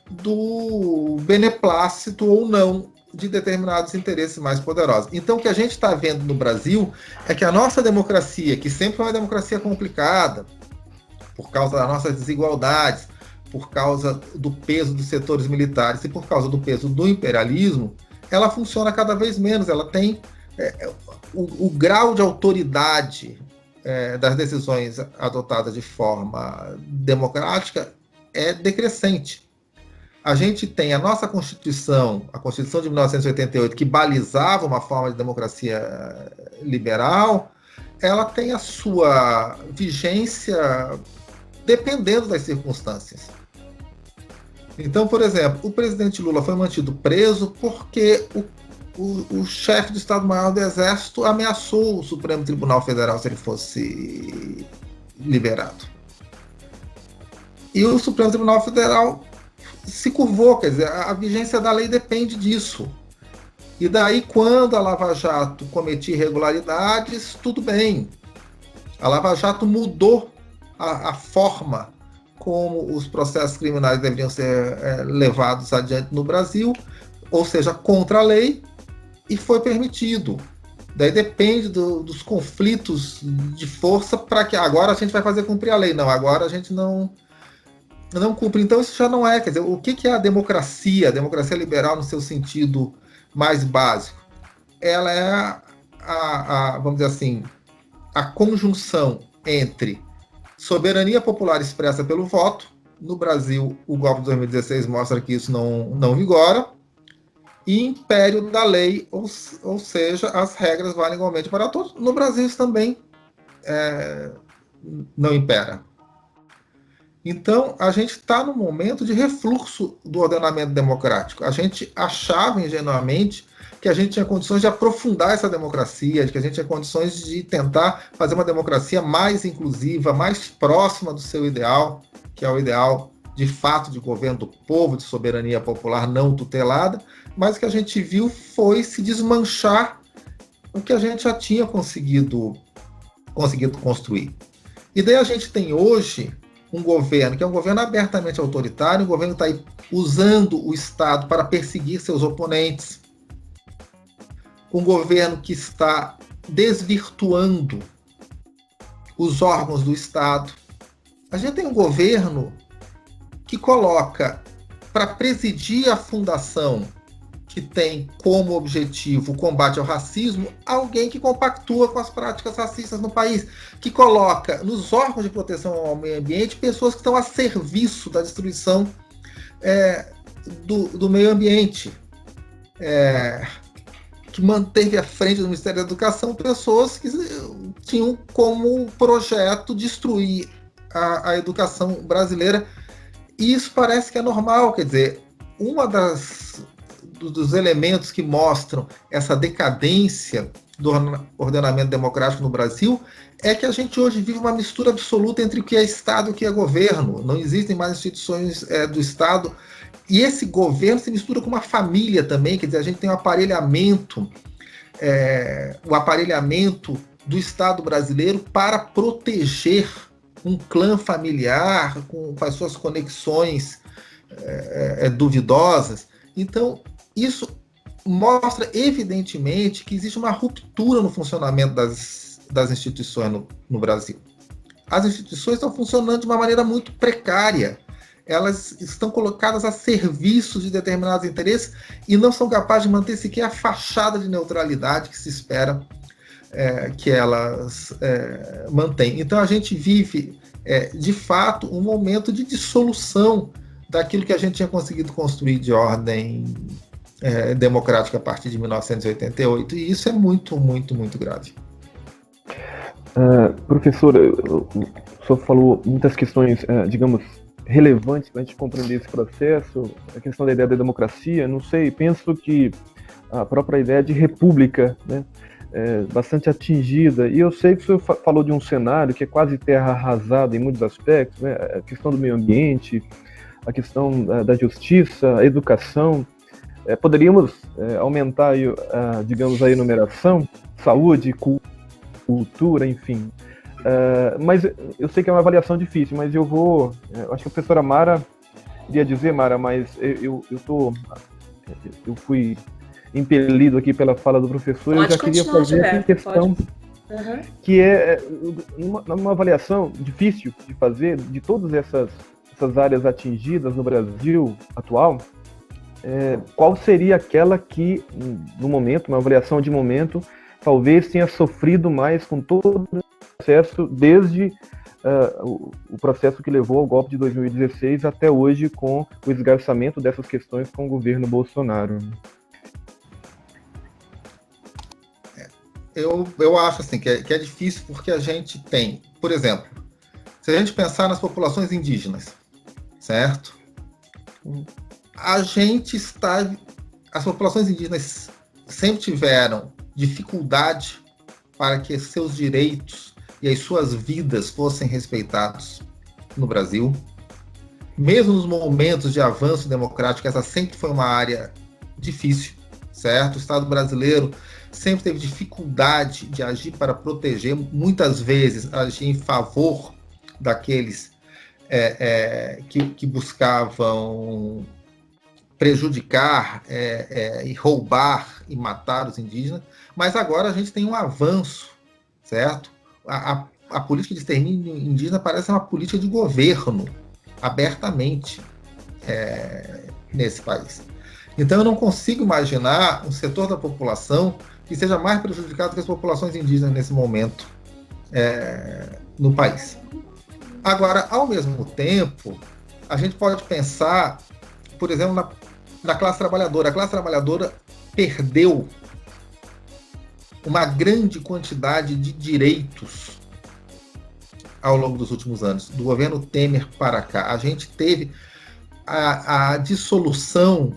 do beneplácito ou não de determinados interesses mais poderosos. Então, o que a gente está vendo no Brasil é que a nossa democracia, que sempre foi uma democracia complicada, por causa das nossas desigualdades, por causa do peso dos setores militares e por causa do peso do imperialismo, ela funciona cada vez menos. Ela tem o grau de autoridade das decisões adotadas de forma democrática é decrescente. A gente tem a nossa Constituição, a Constituição de 1988, que balizava uma forma de democracia liberal, ela tem a sua vigência dependendo das circunstâncias. Então, por exemplo, o presidente Lula foi mantido preso porque o chefe do Estado-Maior do Exército ameaçou o Supremo Tribunal Federal se ele fosse liberado. E o Supremo Tribunal Federal se curvou, quer dizer, a vigência da lei depende disso. E daí, quando a Lava Jato cometia irregularidades, tudo bem. A Lava Jato mudou a forma como os processos criminais deveriam ser levados adiante no Brasil, ou seja, contra a lei, e foi permitido. Daí depende dos conflitos de força para que agora a gente vai fazer cumprir a lei. Não, agora a gente não cumpre. Então isso já não é. Quer dizer, o que é a democracia? A democracia liberal no seu sentido mais básico? Ela é vamos dizer assim, a conjunção entre soberania popular expressa pelo voto. No Brasil, o golpe de 2016 mostra que isso não vigora. E império da lei, ou seja, as regras valem igualmente para todos. No Brasil isso também não impera. Então, a gente está num momento de refluxo do ordenamento democrático. A gente achava ingenuamente que a gente tinha condições de aprofundar essa democracia, de que a gente tinha condições de tentar fazer uma democracia mais inclusiva, mais próxima do seu ideal, que é o ideal de fato de governo do povo, de soberania popular não tutelada, mas o que a gente viu foi se desmanchar o que a gente já tinha conseguido construir. E daí a gente tem hoje um governo que é um governo abertamente autoritário, um governo que está aí usando o Estado para perseguir seus oponentes, um governo que está desvirtuando os órgãos do Estado. A gente tem um governo que coloca para presidir a fundação que tem como objetivo o combate ao racismo, alguém que compactua com as práticas racistas no país, que coloca nos órgãos de proteção ao meio ambiente pessoas que estão a serviço da destruição do meio ambiente, que manteve à frente do Ministério da Educação pessoas que tinham como projeto destruir a educação brasileira. E isso parece que é normal, quer dizer, dos elementos que mostram essa decadência do ordenamento democrático no Brasil é que a gente hoje vive uma mistura absoluta entre o que é Estado e o que é governo. Não existem mais instituições do Estado. E esse governo se mistura com uma família também, quer dizer, a gente tem um aparelhamento, o aparelhamento do Estado brasileiro para proteger um clã familiar com as suas conexões duvidosas. Então, isso mostra evidentemente que existe uma ruptura no funcionamento das instituições no Brasil. As instituições estão funcionando de uma maneira muito precária. Elas estão colocadas a serviço de determinados interesses e não são capazes de manter sequer a fachada de neutralidade que se espera que elas mantêm. Então a gente vive, de fato, um momento de dissolução daquilo que a gente tinha conseguido construir de ordem democrática a partir de 1988, e isso é muito, muito, muito grave. Professor, o senhor falou muitas questões, digamos, relevantes para a gente compreender esse processo, a questão da ideia da democracia, não sei, penso que a própria ideia de república, né, bastante atingida, e eu sei que o senhor falou de um cenário que é quase terra arrasada em muitos aspectos, né, a questão do meio ambiente, a questão da justiça, a educação. Poderíamos aumentar, digamos, a enumeração, saúde, cultura, enfim. Mas eu sei que é uma avaliação difícil, mas eu acho que a professora Mara iria dizer, Mara, mas eu fui impelido aqui pela fala do professor, eu já queria fazer uma questão que é uma avaliação difícil de fazer de todas essas áreas atingidas no Brasil atual. Qual seria aquela que, no momento, uma avaliação de momento, talvez tenha sofrido mais com todo o processo, desde o processo que levou ao golpe de 2016 até hoje, com o esgarçamento dessas questões com o governo Bolsonaro? Eu acho assim, que é difícil porque a gente tem, por exemplo, se a gente pensar nas populações indígenas, certo? As populações indígenas sempre tiveram dificuldade para que seus direitos e as suas vidas fossem respeitados no Brasil. Mesmo nos momentos de avanço democrático, essa sempre foi uma área difícil, certo? O Estado brasileiro sempre teve dificuldade de agir para proteger, muitas vezes agir em favor daqueles que buscavam prejudicar e roubar e matar os indígenas, mas agora a gente tem um avanço, certo? A política de extermínio indígena parece uma política de governo, abertamente, nesse país. Então eu não consigo imaginar um setor da população que seja mais prejudicado que as populações indígenas nesse momento no país. Agora, ao mesmo tempo, a gente pode pensar, por exemplo, na classe trabalhadora. A classe trabalhadora perdeu uma grande quantidade de direitos ao longo dos últimos anos, do governo Temer para cá. A gente teve a dissolução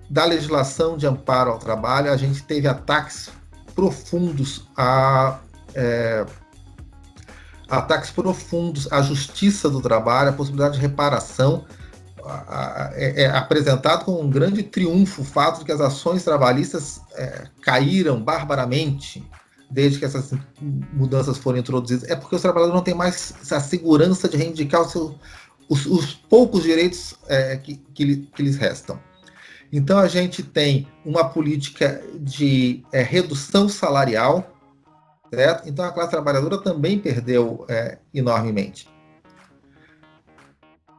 da legislação de amparo ao trabalho, a gente teve ataques profundos à justiça do trabalho, a possibilidade de reparação. É apresentado como um grande triunfo o fato de que as ações trabalhistas caíram barbaramente desde que essas mudanças foram introduzidas. É porque os trabalhadores não têm mais a segurança de reivindicar os poucos direitos que lhes restam. Então a gente tem uma política de redução salarial, certo? Então a classe trabalhadora também perdeu enormemente.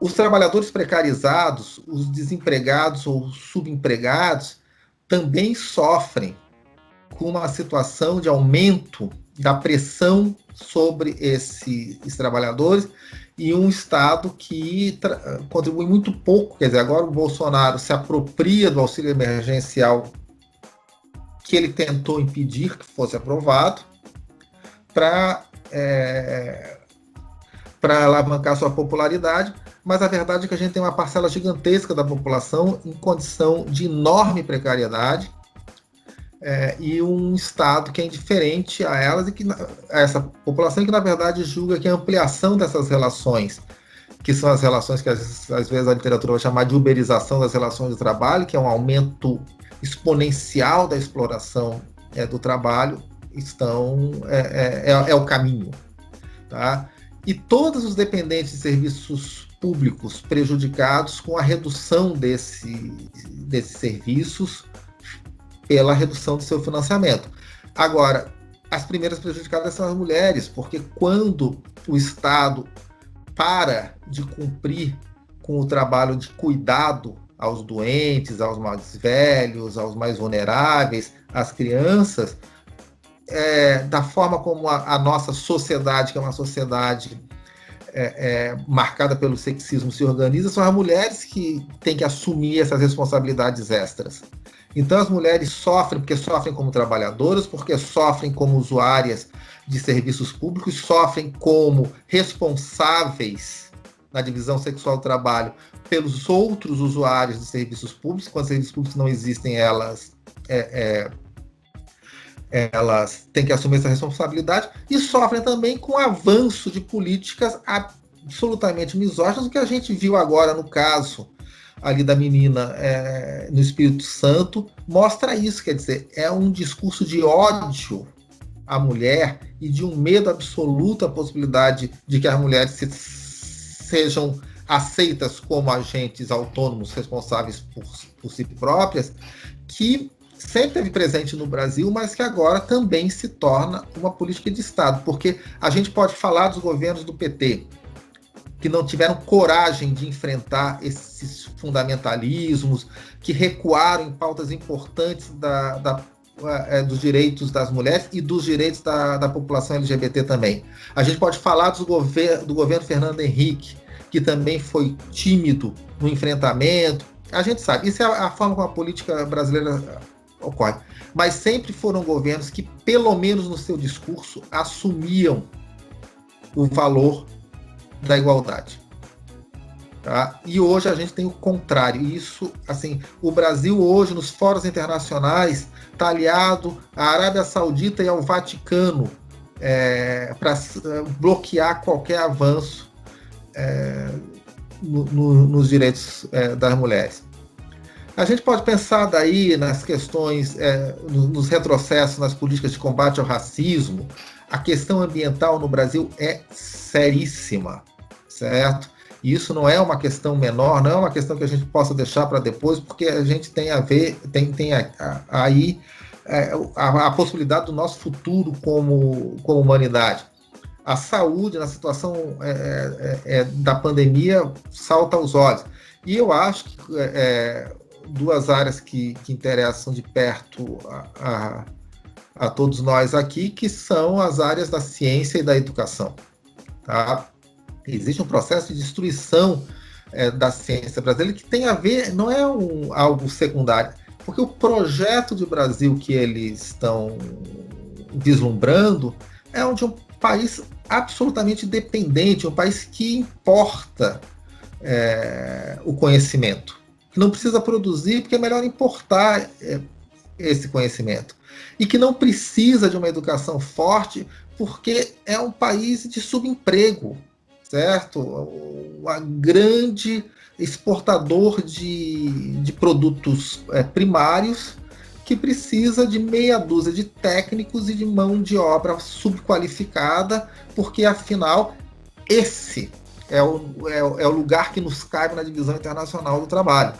Os trabalhadores precarizados, os desempregados ou subempregados, também sofrem com uma situação de aumento da pressão sobre esses trabalhadores e um Estado que contribui muito pouco. Quer dizer, agora o Bolsonaro se apropria do auxílio emergencial que ele tentou impedir que fosse aprovado para alavancar sua popularidade, mas a verdade é que a gente tem uma parcela gigantesca da população em condição de enorme precariedade e um Estado que é indiferente a elas e a essa população, que na verdade julga que a ampliação dessas relações, que são as relações que às vezes a literatura vai chamar de uberização das relações de trabalho, que é um aumento exponencial da exploração do trabalho, é o caminho, tá? E todos os dependentes de serviços públicos prejudicados com a redução desses serviços pela redução do seu financiamento. Agora, as primeiras prejudicadas são as mulheres, porque quando o Estado para de cumprir com o trabalho de cuidado aos doentes, aos mais velhos, aos mais vulneráveis, às crianças, da forma como a nossa sociedade, que é uma sociedade marcada pelo sexismo, se organiza, são as mulheres que têm que assumir essas responsabilidades extras. Então as mulheres sofrem porque sofrem como trabalhadoras, porque sofrem como usuárias de serviços públicos, sofrem como responsáveis na divisão sexual do trabalho pelos outros usuários de serviços públicos. Quando os serviços públicos não existem, elas têm que assumir essa responsabilidade, e sofrem também com o avanço de políticas absolutamente misóginas, o que a gente viu agora no caso ali da menina no Espírito Santo, mostra isso. Quer dizer, é um discurso de ódio à mulher e de um medo absoluto à possibilidade de que as mulheres sejam aceitas como agentes autônomos responsáveis por si próprias, que sempre esteve presente no Brasil, mas que agora também se torna uma política de Estado, porque a gente pode falar dos governos do PT, que não tiveram coragem de enfrentar esses fundamentalismos, que recuaram em pautas importantes dos direitos das mulheres e dos direitos da população LGBT também. A gente pode falar do governo Fernando Henrique, que também foi tímido no enfrentamento. A gente sabe, isso é a forma como a política brasileira ocorre. Mas sempre foram governos que, pelo menos no seu discurso, assumiam o valor da igualdade. Tá? E hoje a gente tem o contrário. Isso, assim, o Brasil hoje, nos fóruns internacionais, está aliado à Arábia Saudita e ao Vaticano para bloquear qualquer avanço nos direitos das mulheres. A gente pode pensar daí nas questões, nos retrocessos nas políticas de combate ao racismo. A questão ambiental no Brasil é seríssima, certo? E isso não é uma questão menor, não é uma questão que a gente possa deixar para depois, porque a gente tem a ver, tem aí a possibilidade do nosso futuro como humanidade. A saúde, na situação da pandemia, salta aos olhos. E eu acho que duas áreas que interessam de perto a todos nós aqui, que são as áreas da ciência e da educação. Tá? Existe um processo de destruição da ciência brasileira que tem a ver, não é algo secundário, porque o projeto de Brasil que eles estão vislumbrando é de um país absolutamente dependente, um país que importa o conhecimento, que não precisa produzir, porque é melhor importar esse conhecimento, e que não precisa de uma educação forte, porque é um país de subemprego, certo? Um grande exportador de produtos primários, que precisa de meia dúzia de técnicos e de mão de obra subqualificada, porque, afinal, esse é o lugar que nos cabe na divisão internacional do trabalho.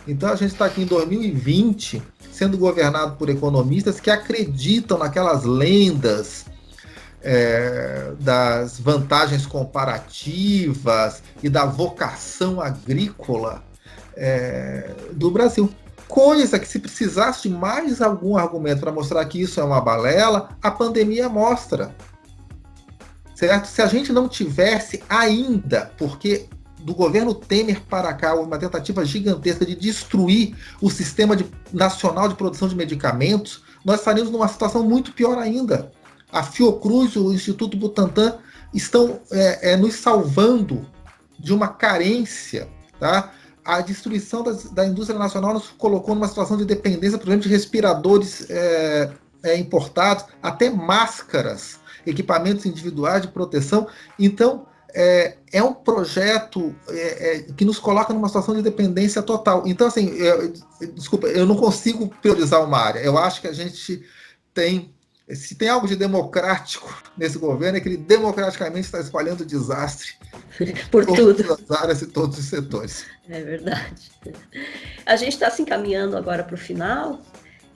Então, a gente está aqui em 2020, sendo governado por economistas que acreditam naquelas lendas das vantagens comparativas e da vocação agrícola do Brasil. Coisa que, se precisasse de mais algum argumento para mostrar que isso é uma balela, a pandemia mostra. Certo? Se a gente não tivesse ainda, porque do governo Temer para cá, uma tentativa gigantesca de destruir o sistema nacional de produção de medicamentos, nós estaríamos numa situação muito pior ainda. A Fiocruz e o Instituto Butantan estão nos salvando de uma carência. Tá? A destruição da indústria nacional nos colocou numa situação de dependência, por exemplo, de respiradores importados, até máscaras, equipamentos individuais de proteção. Então, é um projeto que nos coloca numa situação de dependência total. Então, assim, desculpa, eu não consigo priorizar uma área. Eu acho que a gente se tem algo de democrático nesse governo, é que ele democraticamente está espalhando desastre por todas as áreas e todos os setores. É verdade. A gente está se encaminhando agora para o final,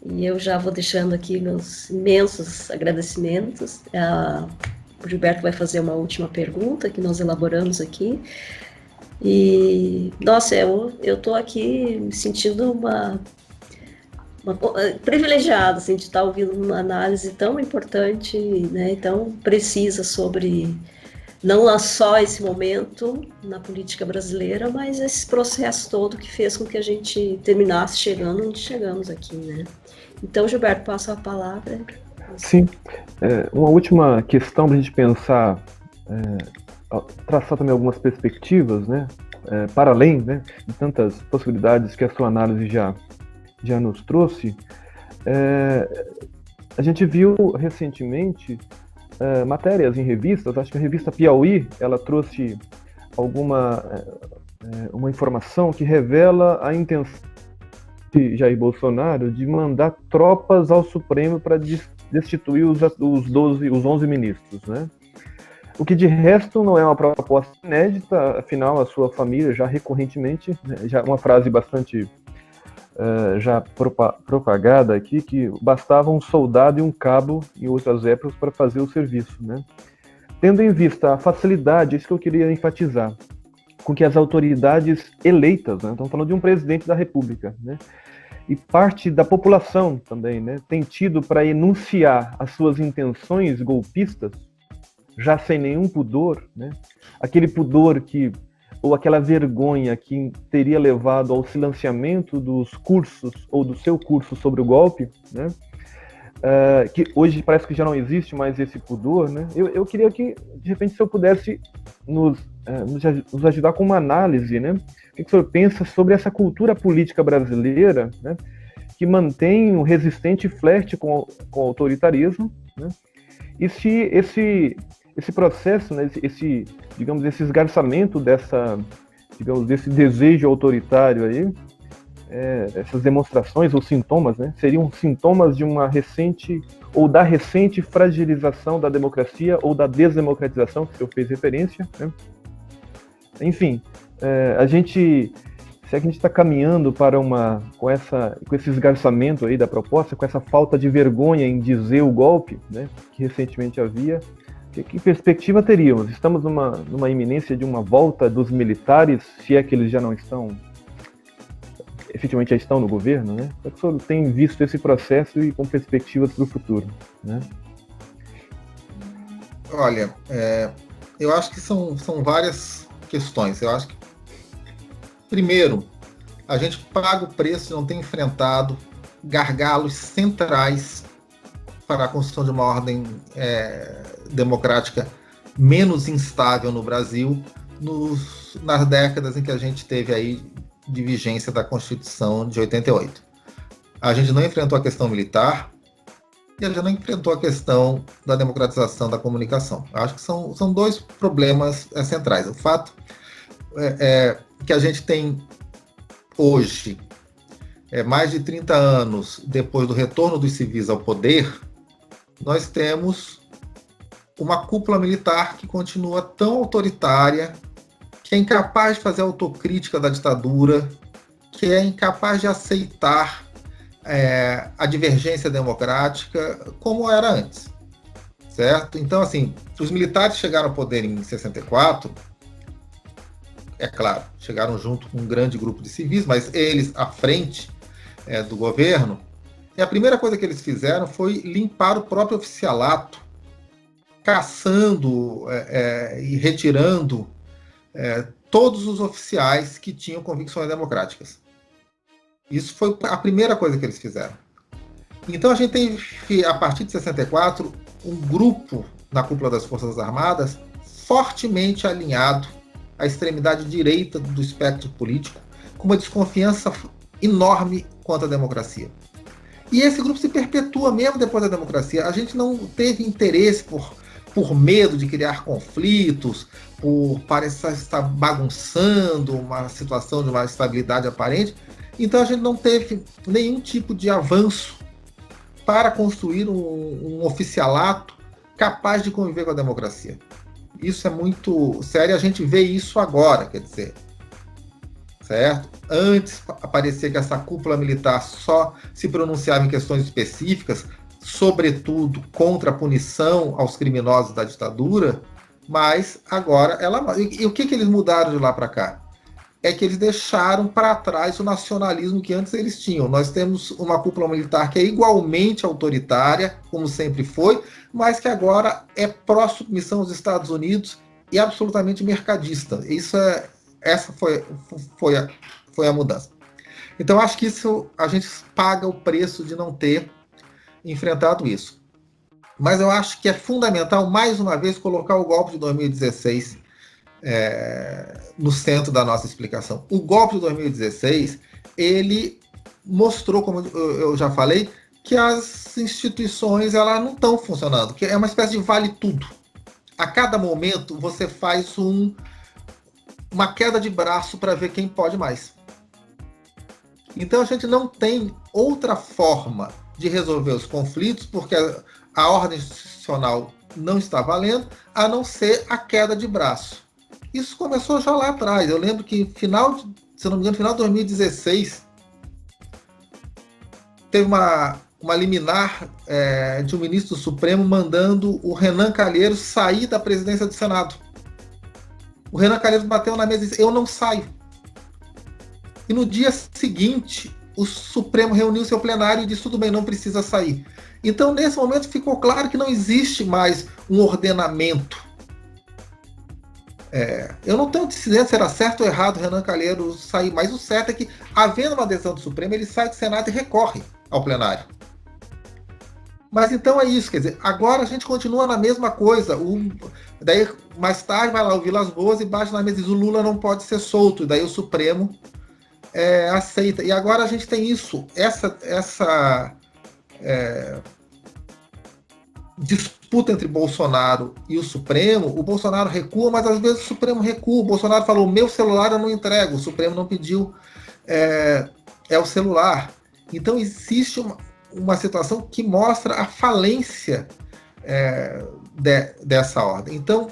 e eu já vou deixando aqui meus imensos agradecimentos. O Gilberto vai fazer uma última pergunta que nós elaboramos aqui. E, nossa, eu estou aqui me sentindo uma privilegiada, assim, de estar ouvindo uma análise tão importante, né, tão precisa sobre não só esse momento na política brasileira, mas esse processo todo que fez com que a gente terminasse chegando onde chegamos aqui, né? Então, Gilberto, passo a palavra. Sim. Uma última questão para a gente pensar, traçar também algumas perspectivas, né, para além, né, de tantas possibilidades que a sua análise já nos trouxe. A gente viu recentemente matérias em revistas. Acho que a revista Piauí, ela trouxe uma informação que revela a intenção de Jair Bolsonaro de mandar tropas ao Supremo para destituir os 11 ministros, né? O que de resto não é uma proposta inédita, afinal a sua família já recorrentemente, né, já uma frase bastante já propagada aqui, que bastava um soldado e um cabo em outras épocas para fazer o serviço, né? Tendo em vista a facilidade, isso que eu queria enfatizar, com que as autoridades eleitas, né, estamos falando de um presidente da República, né, e parte da população também, né, tem tido para enunciar as suas intenções golpistas, já sem nenhum pudor, né, aquele pudor ou aquela vergonha que teria levado ao silenciamento dos cursos ou do seu curso sobre o golpe, né, que hoje parece que já não existe mais esse pudor, né? Eu queria que, de repente, se eu pudesse nos ajudar com uma análise, né? O que o senhor pensa sobre essa cultura política brasileira, né? Que mantém um resistente flerte com o autoritarismo, né? E se esse processo, né? Digamos, esse esgarçamento desse desejo autoritário aí, essas demonstrações ou sintomas, né, seriam sintomas de uma recente fragilização da democracia ou da desdemocratização, que o senhor fez referência, né? Enfim, se a gente está caminhando para com esse esgarçamento aí da proposta, com essa falta de vergonha em dizer o golpe, né, que recentemente havia, que perspectiva teríamos? Estamos numa iminência de uma volta dos militares, se é que eles já não estão efetivamente já estão no governo, né? Como é que o senhor tem visto esse processo e com perspectivas para o futuro, né? Olha, eu acho que são várias questões. Eu acho que, primeiro, a gente paga o preço de não ter enfrentado gargalos centrais para a construção de uma ordem democrática menos instável no Brasil nas décadas em que a gente teve aí de vigência da Constituição de 88. A gente não enfrentou a questão militar e a gente não enfrentou a questão da democratização da comunicação. Acho que são dois problemas centrais. O fato é que a gente tem hoje, mais de 30 anos depois do retorno dos civis ao poder, nós temos uma cúpula militar que continua tão autoritária, que é incapaz de fazer autocrítica da ditadura, que é incapaz de aceitar a divergência democrática como era antes, certo? Então, assim, os militares chegaram ao poder em 64, é claro, chegaram junto com um grande grupo de civis, mas eles à frente do governo, e a primeira coisa que eles fizeram foi limpar o próprio oficialato, caçando e retirando todos os oficiais que tinham convicções democráticas. Isso foi a primeira coisa que eles fizeram. Então a gente tem, a partir de 64, um grupo na cúpula das Forças Armadas fortemente alinhado à extremidade direita do espectro político, com uma desconfiança enorme quanto à democracia. E esse grupo se perpetua mesmo depois da democracia. A gente não teve interesse por medo de criar conflitos, por parecer estar bagunçando uma situação de uma estabilidade aparente. Então a gente não teve nenhum tipo de avanço para construir um oficialato capaz de conviver com a democracia. Isso é muito sério, a gente vê isso agora, quer dizer, certo? Antes parecia que essa cúpula militar só se pronunciava em questões específicas, sobretudo contra a punição aos criminosos da ditadura, mas agora e o que eles mudaram de lá para cá? É que eles deixaram para trás o nacionalismo que antes eles tinham. Nós temos uma cúpula militar que é igualmente autoritária, como sempre foi, mas que agora é pró-submissão aos Estados Unidos e absolutamente mercadista. Essa foi a mudança. Então, acho que isso a gente paga o preço de não ter enfrentado isso. Mas eu acho que é fundamental, mais uma vez, colocar o golpe de 2016 no centro da nossa explicação. O golpe de 2016, ele mostrou, como eu já falei, que as instituições elas não estão funcionando, que é uma espécie de vale-tudo. A cada momento, você faz uma queda de braço para ver quem pode mais. Então, a gente não tem outra forma de resolver os conflitos, porque a ordem institucional não está valendo, a não ser a queda de braço. Isso começou já lá atrás. Eu lembro que, se não me engano, final de 2016, teve uma liminar de um ministro do Supremo mandando o Renan Calheiros sair da presidência do Senado. O Renan Calheiros bateu na mesa e disse: eu não saio. E no dia seguinte, o Supremo reuniu seu plenário e disse: tudo bem, não precisa sair. Então, nesse momento, ficou claro que não existe mais um ordenamento. Eu não tenho dizendo se era certo ou errado o Renan Calheiros sair, mas o certo é que, havendo uma decisão do Supremo, ele sai do Senado e recorre ao plenário. Mas então é isso, quer dizer, agora a gente continua na mesma coisa. Daí, mais tarde, vai lá o Vilas Boas e bate na mesa e diz: o Lula não pode ser solto. E daí o Supremo aceita. E agora a gente tem isso, essa disputa entre Bolsonaro e o Supremo. O Bolsonaro recua, mas às vezes o Supremo recua. O Bolsonaro falou: meu celular eu não entrego. O Supremo não pediu o celular. Então existe uma situação que mostra a falência dessa ordem. Então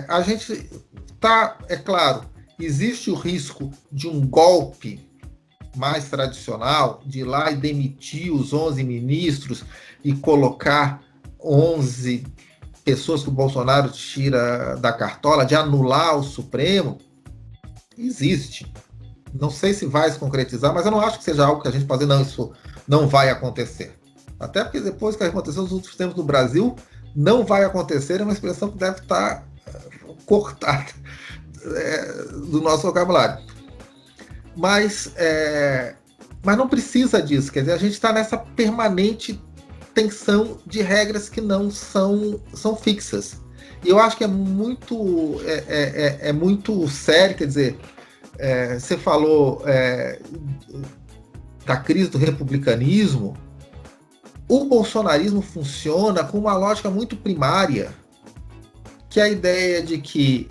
a gente está, é claro, existe o risco de um golpe mais tradicional, de ir lá e demitir os 11 ministros e colocar 11 pessoas que o Bolsonaro tira da cartola, de anular o Supremo. Existe. Não sei se vai se concretizar, mas eu não acho que seja algo que a gente pode dizer: não, isso não vai acontecer. Até porque depois que aconteceu nos últimos tempos no Brasil, não vai acontecer é uma expressão que deve estar cortada do nosso vocabulário. Mas não precisa disso. Quer dizer, a gente está nessa permanente tensão de regras que não são fixas. E eu acho que é muito sério. Quer dizer, você falou da crise do republicanismo. O bolsonarismo funciona com uma lógica muito primária, que é a ideia de que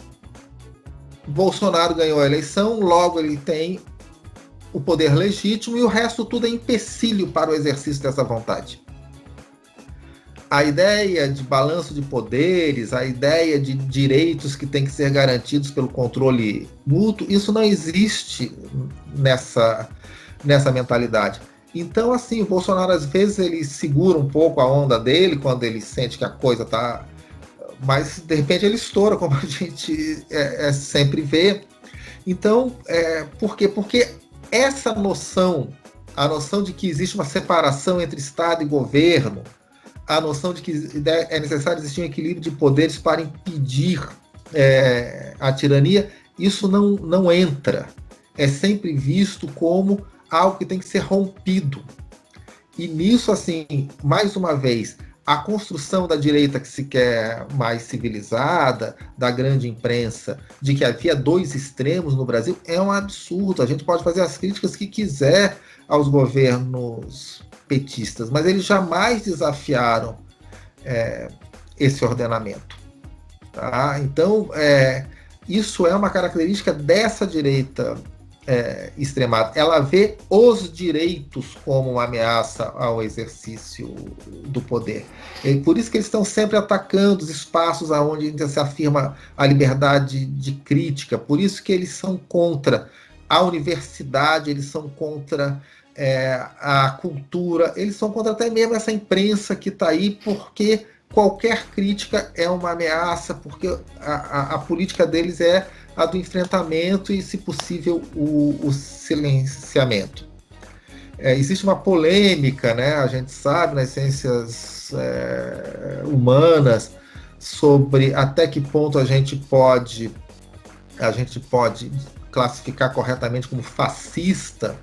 Bolsonaro ganhou a eleição, logo ele tem o poder legítimo e o resto tudo é empecilho para o exercício dessa vontade. A ideia de balanço de poderes, a ideia de direitos que têm que ser garantidos pelo controle mútuo, isso não existe nessa mentalidade. Então, assim, o Bolsonaro, às vezes, ele segura um pouco a onda dele quando ele sente que a coisa está... Mas, de repente, ele estoura, como a gente sempre vê. Então, por quê? Porque essa noção, a noção de que existe uma separação entre Estado e governo, a noção de que é necessário existir um equilíbrio de poderes para impedir a tirania, isso não entra. É sempre visto como algo que tem que ser rompido. E nisso, assim, mais uma vez, a construção da direita que se quer mais civilizada, da grande imprensa, de que havia dois extremos no Brasil, é um absurdo. A gente pode fazer as críticas que quiser aos governos petistas, mas eles jamais desafiaram esse ordenamento. Tá? Então, isso é uma característica dessa direita extremada. Ela vê os direitos como uma ameaça ao exercício do poder. E por isso que eles estão sempre atacando os espaços onde se afirma a liberdade de crítica. Por isso que eles são contra a universidade, eles são contra a cultura, eles são contra até mesmo essa imprensa que está aí, porque qualquer crítica é uma ameaça, porque a política deles é a do enfrentamento e, se possível, o silenciamento. Existe uma polêmica, né, a gente sabe, nas ciências humanas, sobre até que ponto a gente pode classificar corretamente como fascista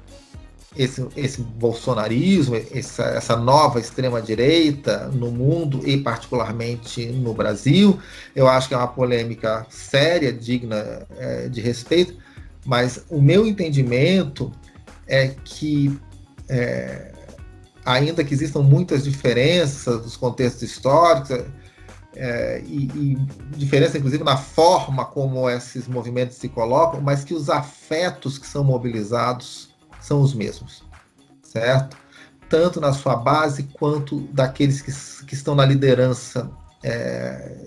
esse bolsonarismo, essa nova extrema-direita no mundo e particularmente no Brasil. Eu acho que é uma polêmica séria, digna de respeito, mas o meu entendimento é que, ainda que existam muitas diferenças dos contextos históricos, e diferença inclusive na forma como esses movimentos se colocam, mas que os afetos que são mobilizados são os mesmos, certo? Tanto na sua base quanto daqueles que estão na liderança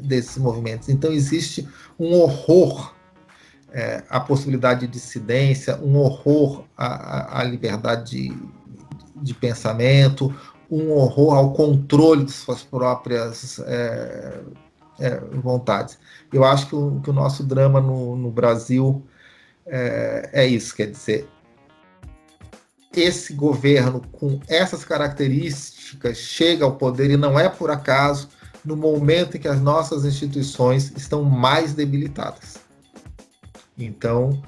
desses movimentos. Então existe um horror à possibilidade de dissidência, um horror à liberdade de pensamento, um horror ao controle de suas próprias vontades. Eu acho que o nosso drama no Brasil é isso, quer dizer, esse governo com essas características chega ao poder, e não é por acaso, no momento em que as nossas instituições estão mais debilitadas. Então,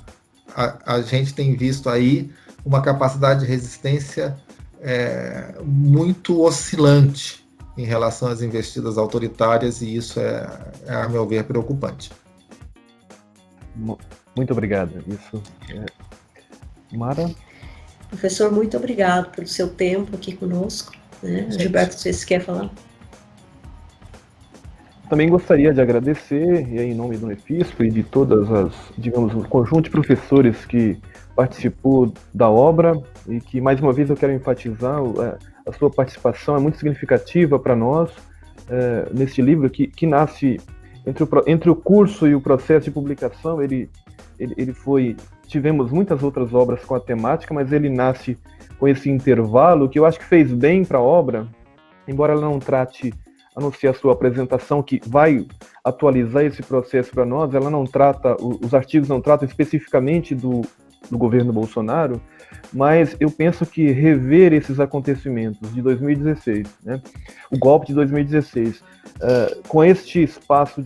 a gente tem visto aí uma capacidade de resistência muito oscilante em relação às investidas autoritárias, e isso a meu ver, preocupante. Muito obrigado. Isso Mara? Professor, muito obrigado pelo seu tempo aqui conosco. Gilberto, não sei se quer falar. Também gostaria de agradecer, e aí, em nome do Unefispo e de todas as, digamos, o conjunto de professores que participou da obra, e que, mais uma vez, eu quero enfatizar, a sua participação é muito significativa para nós, neste livro que nasce entre o curso e o processo de publicação. Ele foi... Tivemos muitas outras obras com a temática, mas ele nasce com esse intervalo, que eu acho que fez bem para a obra, embora ela não trate, a não ser a sua apresentação, que vai atualizar esse processo para nós, ela não trata, os artigos não tratam especificamente do governo Bolsonaro, mas eu penso que rever esses acontecimentos de 2016, o golpe de 2016, com este espaço,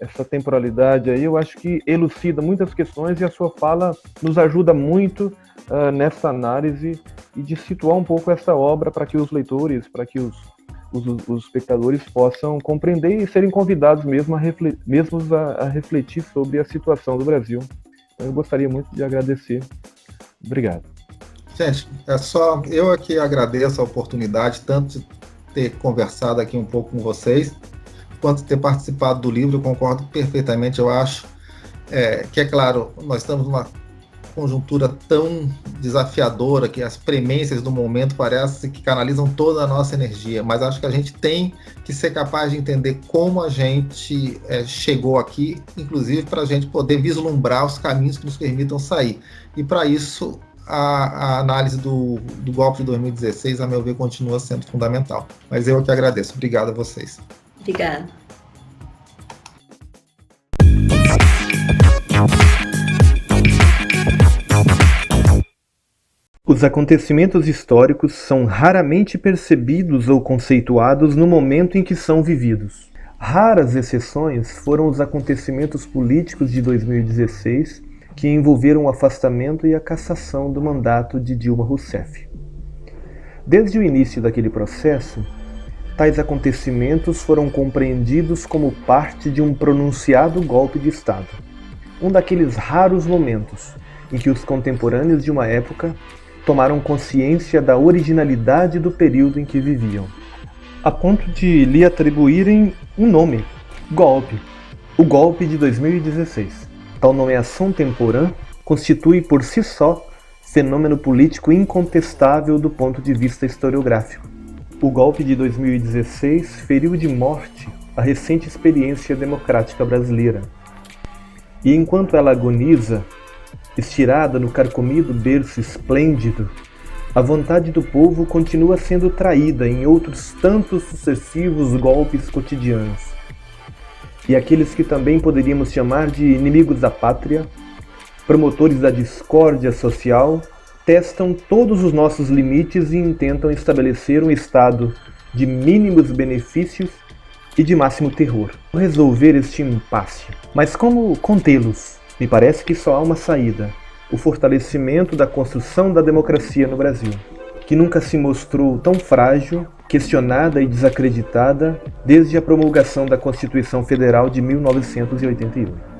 essa temporalidade aí, eu acho que elucida muitas questões, e a sua fala nos ajuda muito nessa análise e de situar um pouco essa obra para que os leitores, para que os espectadores possam compreender e serem convidados mesmo a refletir sobre a situação do Brasil. Eu gostaria muito de agradecer. Obrigado. Gente, eu aqui agradeço a oportunidade, tanto de ter conversado aqui um pouco com vocês, quanto de ter participado do livro. Eu concordo perfeitamente. Eu acho que, é claro, nós estamos numa conjuntura tão desafiadora que as premências do momento parecem que canalizam toda a nossa energia, mas acho que a gente tem que ser capaz de entender como a gente chegou aqui, inclusive para a gente poder vislumbrar os caminhos que nos permitam sair. E para isso, a análise do golpe de 2016, a meu ver, continua sendo fundamental. Mas eu que agradeço. Obrigado a vocês. Obrigada. Os acontecimentos históricos são raramente percebidos ou conceituados no momento em que são vividos. Raras exceções foram os acontecimentos políticos de 2016, que envolveram o afastamento e a cassação do mandato de Dilma Rousseff. Desde o início daquele processo, tais acontecimentos foram compreendidos como parte de um pronunciado golpe de Estado. Um daqueles raros momentos em que os contemporâneos de uma época tomaram consciência da originalidade do período em que viviam, a ponto de lhe atribuírem um nome: golpe. O golpe de 2016. Tal nomeação temporã constitui por si só fenômeno político incontestável do ponto de vista historiográfico. O golpe de 2016 feriu de morte a recente experiência democrática brasileira. E enquanto ela agoniza, estirada no carcomido berço esplêndido, a vontade do povo continua sendo traída em outros tantos sucessivos golpes cotidianos. E aqueles que também poderíamos chamar de inimigos da pátria, promotores da discórdia social, testam todos os nossos limites e intentam estabelecer um estado de mínimos benefícios e de máximo terror. Vou resolver este impasse. Mas como contê-los? Me parece que só há uma saída: o fortalecimento da construção da democracia no Brasil, que nunca se mostrou tão frágil, questionada e desacreditada desde a promulgação da Constituição Federal de 1988.